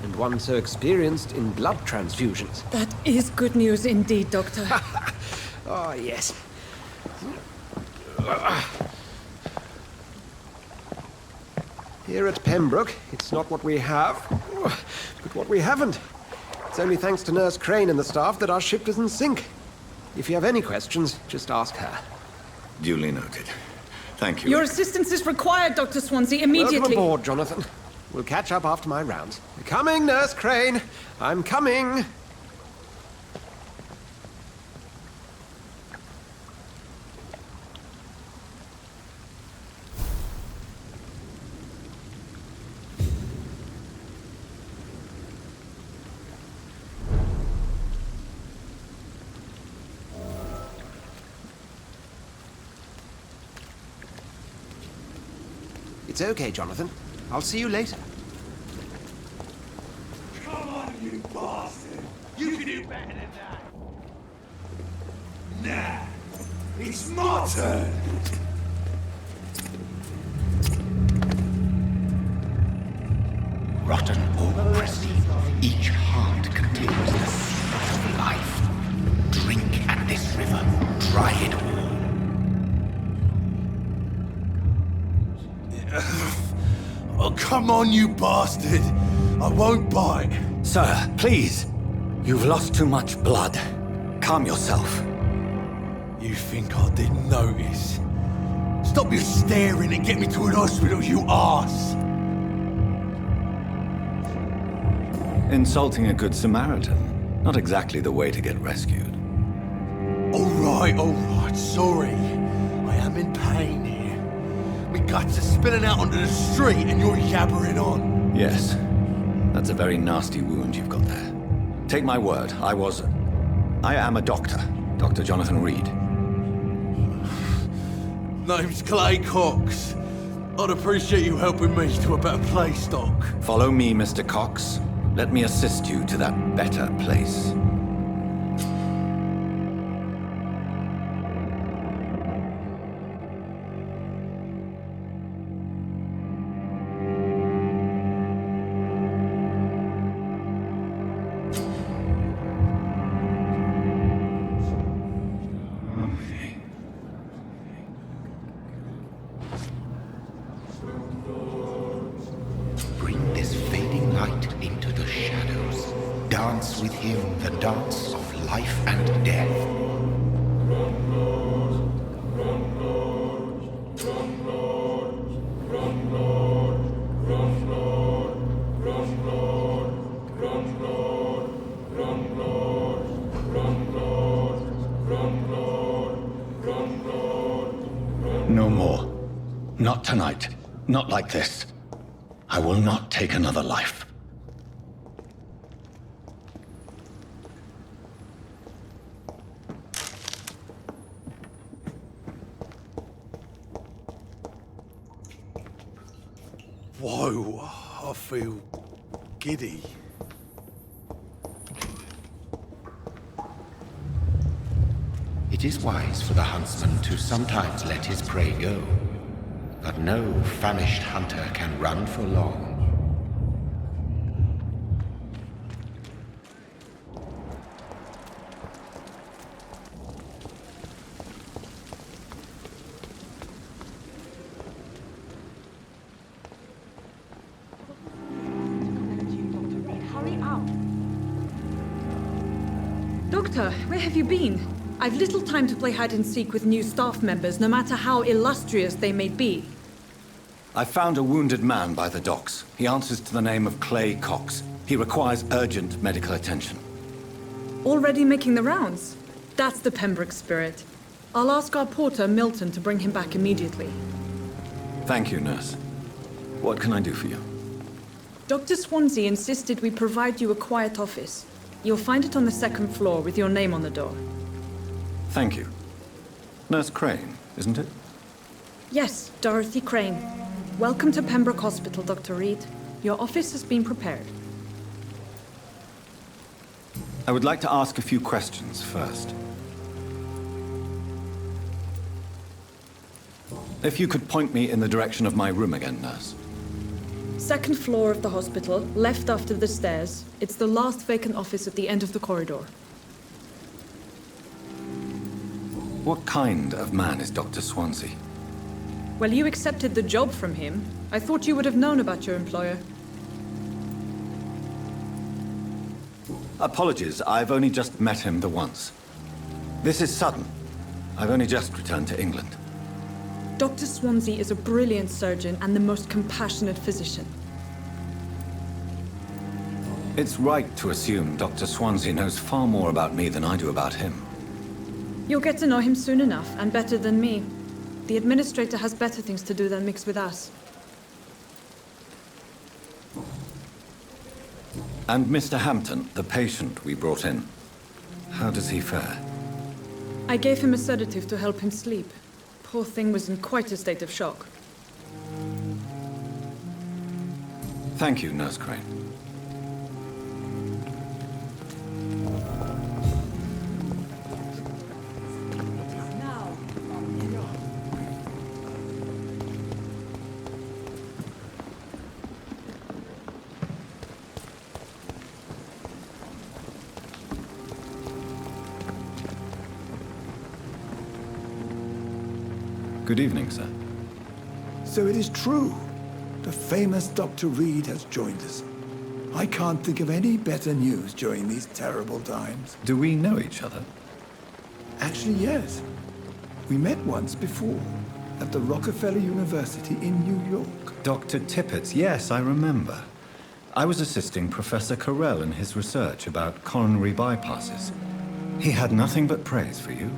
and one so experienced in blood transfusions. That is good news indeed, Doctor. Oh, yes. Here at Pembroke, it's not what we have, but what we haven't. It's only thanks to Nurse Crane and the staff that our ship doesn't sink. If you have any questions, just ask her. Duly noted. Thank you. Your assistance is required, Dr. Swansea, immediately. Welcome aboard, Jonathan. We'll catch up after my rounds. Coming, Nurse Crane. I'm coming. It's okay, Jonathan. I'll see you later. Come on, you bastard! You can do better than that! Nah, it's my turn! Rotten or prestige, each heart contains the secret of life. Drink at this river, try it all. Oh, come on, you bastard! I won't bite! Sir, please. You've lost too much blood. Calm yourself. You think I didn't notice? Stop your staring and get me to an hospital, you arse! Insulting a good Samaritan. Not exactly the way to get rescued. Alright, sorry. I am in pain here. My guts are spilling out onto the street and you're yabbering on. Yes. That's a very nasty wound you've got there. Take my word, I am a doctor. Dr. Jonathan Reed. Name's Clay Cox. I'd appreciate you helping me to a better place, Doc. Follow me, Mr. Cox. Let me assist you to that better place. Bring this fading light into the shadows. Dance with him the dance of life and death. No more. Not tonight. Not like this. I will not take another life. Whoa, I feel giddy. It is wise for the huntsman to sometimes let his prey go, but no famished hunter can run for long. Doctor, where have you been? I've little time to play hide and seek with new staff members, no matter how illustrious they may be. I found a wounded man by the docks. He answers to the name of Clay Cox. He requires urgent medical attention. Already making the rounds? That's the Pembroke spirit. I'll ask our porter, Milton, to bring him back immediately. Thank you, nurse. What can I do for you? Dr. Swansea insisted we provide you a quiet office. You'll find it on the second floor with your name on the door. Thank you. Nurse Crane, isn't it? Yes, Dorothy Crane. Welcome to Pembroke Hospital, Dr. Reed. Your office has been prepared. I would like to ask a few questions first. If you could point me in the direction of my room again, nurse. Second floor of the hospital, left after the stairs. It's the last vacant office at the end of the corridor. What kind of man is Dr. Swansea? Well, you accepted the job from him. I thought you would have known about your employer. Apologies, I've only just met him the once. This is sudden. I've only just returned to England. Dr. Swansea is a brilliant surgeon and the most compassionate physician. It's right to assume Dr. Swansea knows far more about me than I do about him. You'll get to know him soon enough, and better than me. The administrator has better things to do than mix with us. And Mr. Hampton, the patient we brought in, how does he fare? I gave him a sedative to help him sleep. Poor thing was in quite a state of shock. Thank you, Nurse Crane. Good evening, sir. So it is true. The famous Dr. Reed has joined us. I can't think of any better news during these terrible times. Do we know each other? Actually, yes. We met once before, at the Rockefeller University in New York. Dr. Tippett's, yes, I remember. I was assisting Professor Carell in his research about coronary bypasses. He had nothing but praise for you.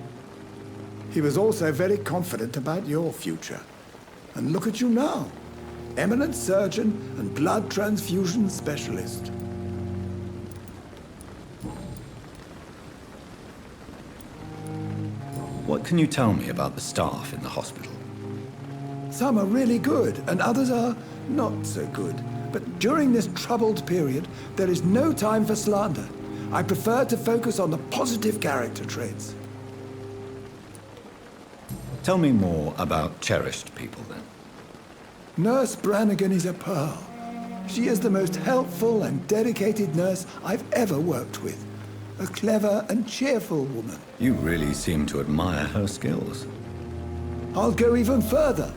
He was also very confident about your future. And look at you now. Eminent surgeon and blood transfusion specialist. What can you tell me about the staff in the hospital? Some are really good, and others are not so good. But during this troubled period, there is no time for slander. I prefer to focus on the positive character traits. Tell me more about cherished people, then. Nurse Brannigan is a pearl. She is the most helpful and dedicated nurse I've ever worked with. A clever and cheerful woman. You really seem to admire her skills. I'll go even further.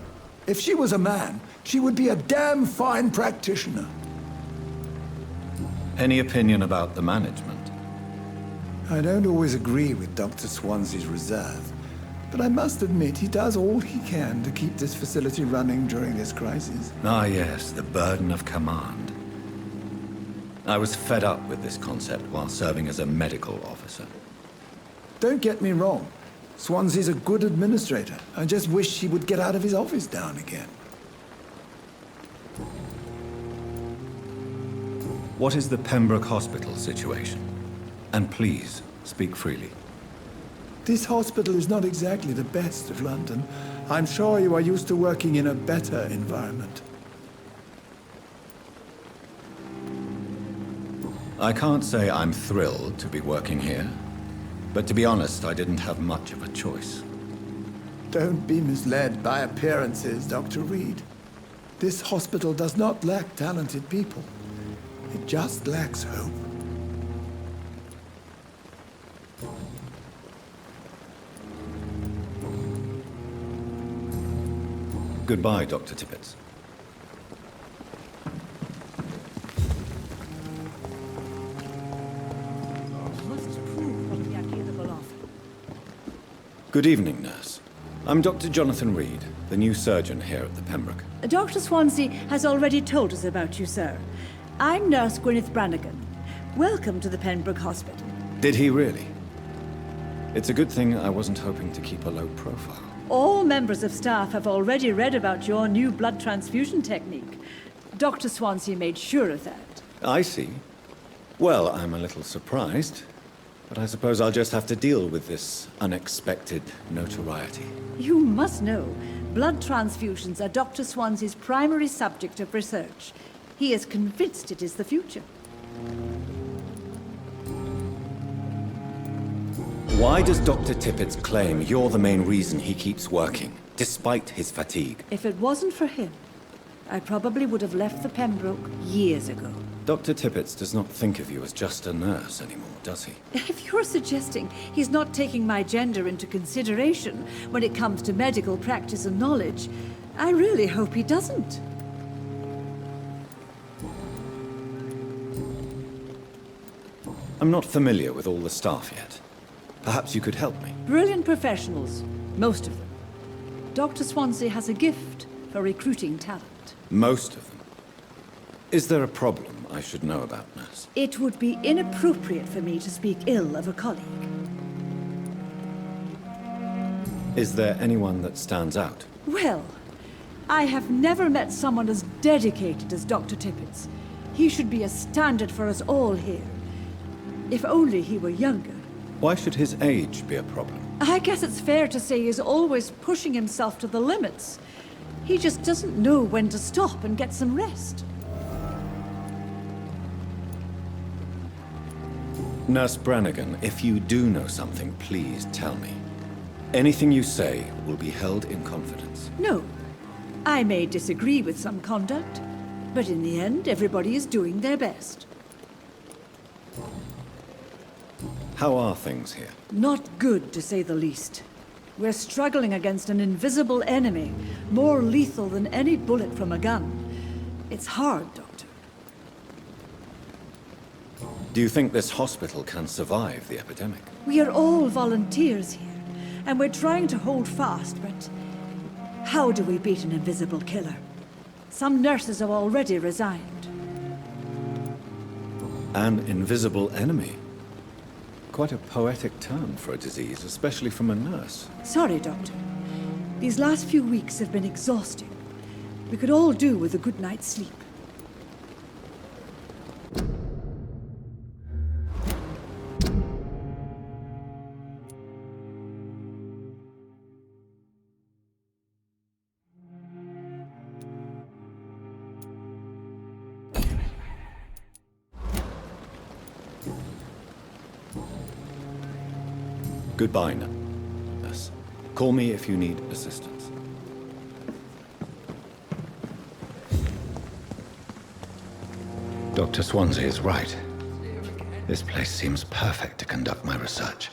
If she was a man, she would be a damn fine practitioner. Any opinion about the management? I don't always agree with Dr. Swansea's reserve, but I must admit he does all he can to keep this facility running during this crisis. Ah, yes, the burden of command. I was fed up with this concept while serving as a medical officer. Don't get me wrong. Swansea's a good administrator. I just wish he would get out of his office now and again. What is the Pembroke Hospital situation? And please, speak freely. This hospital is not exactly the best of London. I'm sure you are used to working in a better environment. I can't say I'm thrilled to be working here, but to be honest, I didn't have much of a choice. Don't be misled by appearances, Dr. Reed. This hospital does not lack talented people. It just lacks hope. Goodbye, Dr. Tippett. Good evening, nurse. I'm Dr. Jonathan Reed, the new surgeon here at the Pembroke. Dr. Swansea has already told us about you, sir. I'm Nurse Gwyneth Brannigan. Welcome to the Pembroke Hospital. Did he really? It's a good thing I wasn't hoping to keep a low profile. All members of staff have already read about your new blood transfusion technique. Dr. Swansea made sure of that. I see. Well, I'm a little surprised, but I suppose I'll just have to deal with this unexpected notoriety. You must know, blood transfusions are Dr. Swansea's primary subject of research. He is convinced it is the future. Why does Dr. Tippett claim you're the main reason he keeps working, despite his fatigue? If it wasn't for him, I probably would have left the Pembroke years ago. Dr. Tippett does not think of you as just a nurse anymore, does he? If you're suggesting he's not taking my gender into consideration when it comes to medical practice and knowledge, I really hope he doesn't. I'm not familiar with all the staff yet. Perhaps you could help me. Brilliant professionals, most of them. Dr. Swansea has a gift for recruiting talent. Most of them. Is there a problem I should know about, nurse? It would be inappropriate for me to speak ill of a colleague. Is there anyone that stands out? Well, I have never met someone as dedicated as Dr. Tippett. He should be a standard for us all here. If only he were younger. Why should his age be a problem? I guess it's fair to say he's always pushing himself to the limits. He just doesn't know when to stop and get some rest. Nurse Brannigan, if you do know something, please tell me. Anything you say will be held in confidence. No. I may disagree with some conduct, but in the end, everybody is doing their best. How are things here? Not good, to say the least. We're struggling against an invisible enemy, more lethal than any bullet from a gun. It's hard, Doctor. Do you think this hospital can survive the epidemic? We are all volunteers here, and we're trying to hold fast, but how do we beat an invisible killer? Some nurses have already resigned. An invisible enemy? Quite a poetic term for a disease, especially from a nurse. Sorry, Doctor. These last few weeks have been exhausting. We could all do with a good night's sleep. Goodbye now. Yes. Call me if you need assistance. Dr. Swansea is right. This place seems perfect to conduct my research.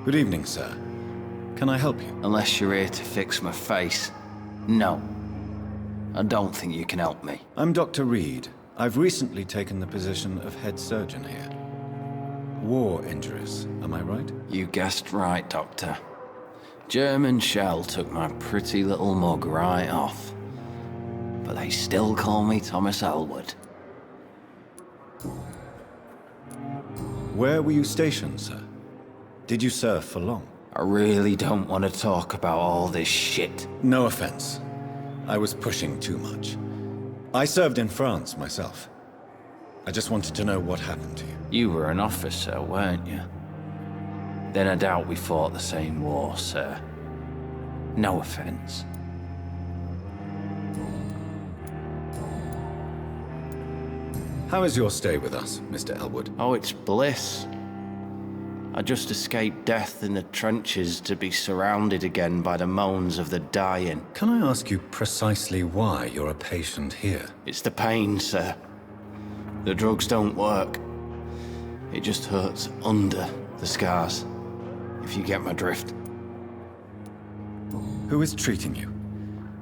Good evening, sir. Can I help you? Unless you're here to fix my face. No. I don't think you can help me. I'm Dr. Reed. I've recently taken the position of head surgeon here. War injuries, am I right? You guessed right, Doctor. German shell took my pretty little mug right off. But they still call me Thomas Elwood. Where were you stationed, sir? Did you serve for long? I really don't want to talk about all this shit. No offense. I was pushing too much. I served in France myself. I just wanted to know what happened to you. You were an officer, weren't you? Then I doubt we fought the same war, sir. No offense. How is your stay with us, Mr. Elwood? Oh, it's bliss. I just escaped death in the trenches to be surrounded again by the moans of the dying. Can I ask you precisely why you're a patient here? It's the pain, sir. The drugs don't work. It just hurts under the scars, if you get my drift. Who is treating you?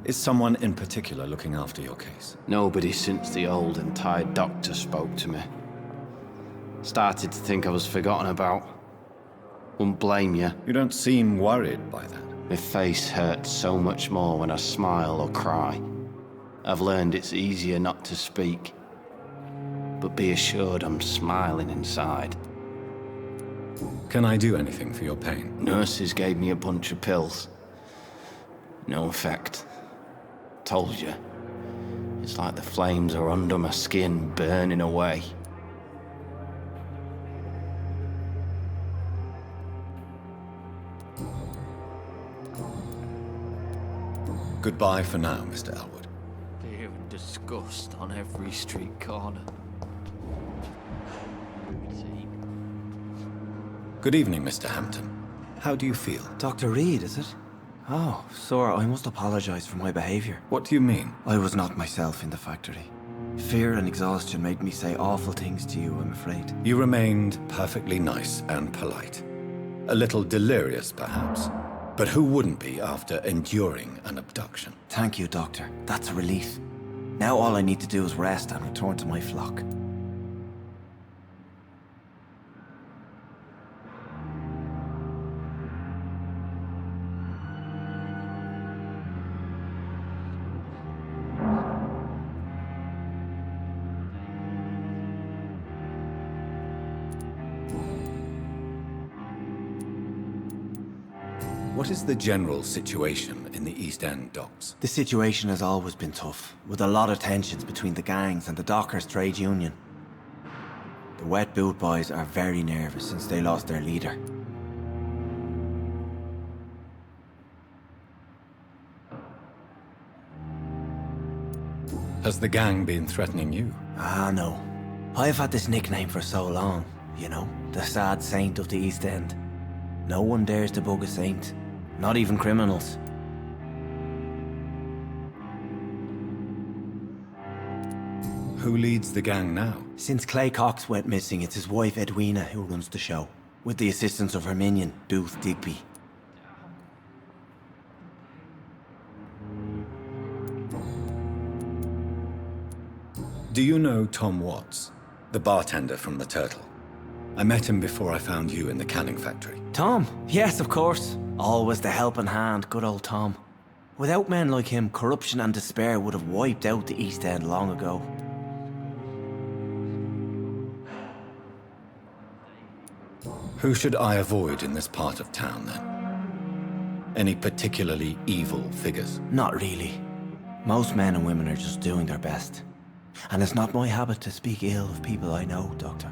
Is someone in particular looking after your case? Nobody since the old and tired doctor spoke to me. Started to think I was forgotten about. Wouldn't blame you. You don't seem worried by that. My face hurts so much more when I smile or cry. I've learned it's easier not to speak. But be assured I'm smiling inside. Can I do anything for your pain? Nurses gave me a bunch of pills. No effect. Told you. It's like the flames are under my skin, burning away. Goodbye for now, Mr. Elwood. Fear and disgust on every street corner. Good evening, Mr. Hampton. How do you feel? Dr. Reed, is it? Oh, sir, I must apologize for my behavior. What do you mean? I was not myself in the factory. Fear and exhaustion made me say awful things to you, I'm afraid. You remained perfectly nice and polite. A little delirious, perhaps. But who wouldn't be after enduring an abduction? Thank you, Doctor. That's a relief. Now all I need to do is rest and return to my flock. What is the general situation in the East End docks? The situation has always been tough, with a lot of tensions between the gangs and the dockers' trade union. The wet boot boys are very nervous since they lost their leader. Has the gang been threatening you? Ah, no. I've had this nickname for so long, you know, the sad saint of the East End. No one dares to bug a saint, not even criminals. Who leads the gang now? Since Clay Cox went missing, it's his wife Edwina who runs the show, with the assistance of her minion, Booth Digby. Do you know Tom Watts, the bartender from the Turtle? I met him before I found you in the canning factory. Tom? Yes, of course. Always the helping hand, good old Tom. Without men like him, corruption and despair would have wiped out the East End long ago. Who should I avoid in this part of town, then? Any particularly evil figures? Not really. Most men and women are just doing their best. And it's not my habit to speak ill of people I know, Doctor.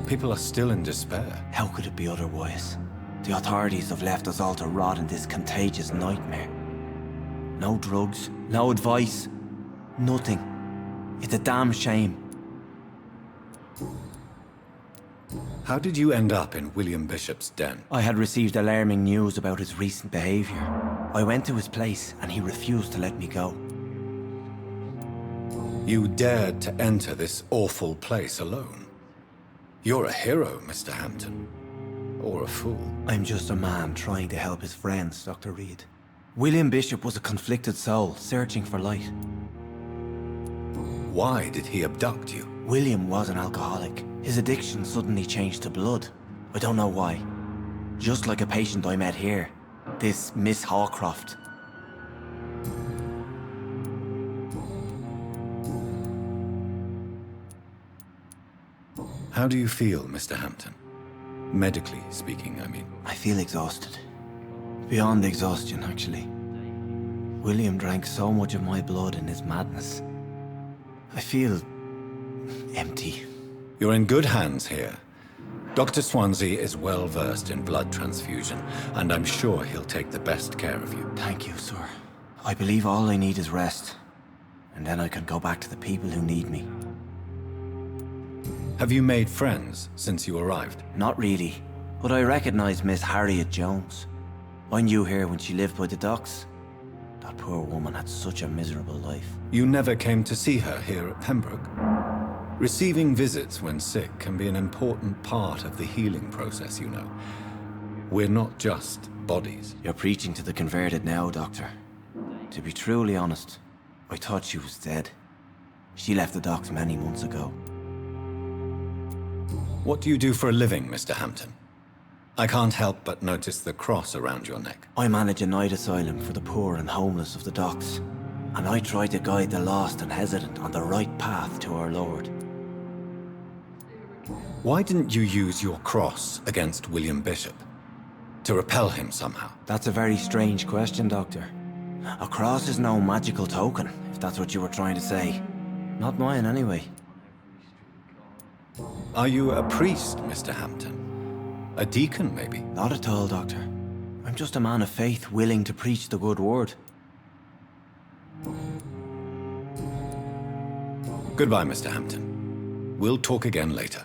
People are still in despair. How could it be otherwise? The authorities have left us all to rot in this contagious nightmare. No drugs, no advice, nothing. It's a damn shame. How did you end up in William Bishop's den? I had received alarming news about his recent behavior. I went to his place and he refused to let me go. You dared to enter this awful place alone. You're a hero, Mr. Hampton. Or a fool. I'm just a man trying to help his friends, Dr. Reed. William Bishop was a conflicted soul, searching for light. Why did he abduct you? William was an alcoholic. His addiction suddenly changed to blood. I don't know why. Just like a patient I met here. This Miss Hawcroft. How do you feel, Mr. Hampton? Medically speaking, I mean. I feel exhausted. Beyond exhaustion, actually. William drank so much of my blood in his madness. I feel empty. You're in good hands here. Dr. Swansea is well versed in blood transfusion, and I'm sure he'll take the best care of you. Thank you, sir. I believe all I need is rest. And then I can go back to the people who need me. Have you made friends since you arrived? Not really, but I recognize Miss Harriet Jones. I knew her when she lived by the docks. That poor woman had such a miserable life. You never came to see her here at Pembroke? Receiving visits when sick can be an important part of the healing process, you know. We're not just bodies. You're preaching to the converted now, Doctor. To be truly honest, I thought she was dead. She left the docks many months ago. What do you do for a living, Mr. Hampton? I can't help but notice the cross around your neck. I manage a night asylum for the poor and homeless of the docks. And I try to guide the lost and hesitant on the right path to our Lord. Why didn't you use your cross against William Bishop? To repel him somehow? That's a very strange question, Doctor. A cross is no magical token, if that's what you were trying to say. Not mine, anyway. Are you a priest, Mr. Hampton? A deacon, maybe? Not at all, Doctor. I'm just a man of faith willing to preach the good word. Goodbye, Mr. Hampton. We'll talk again later.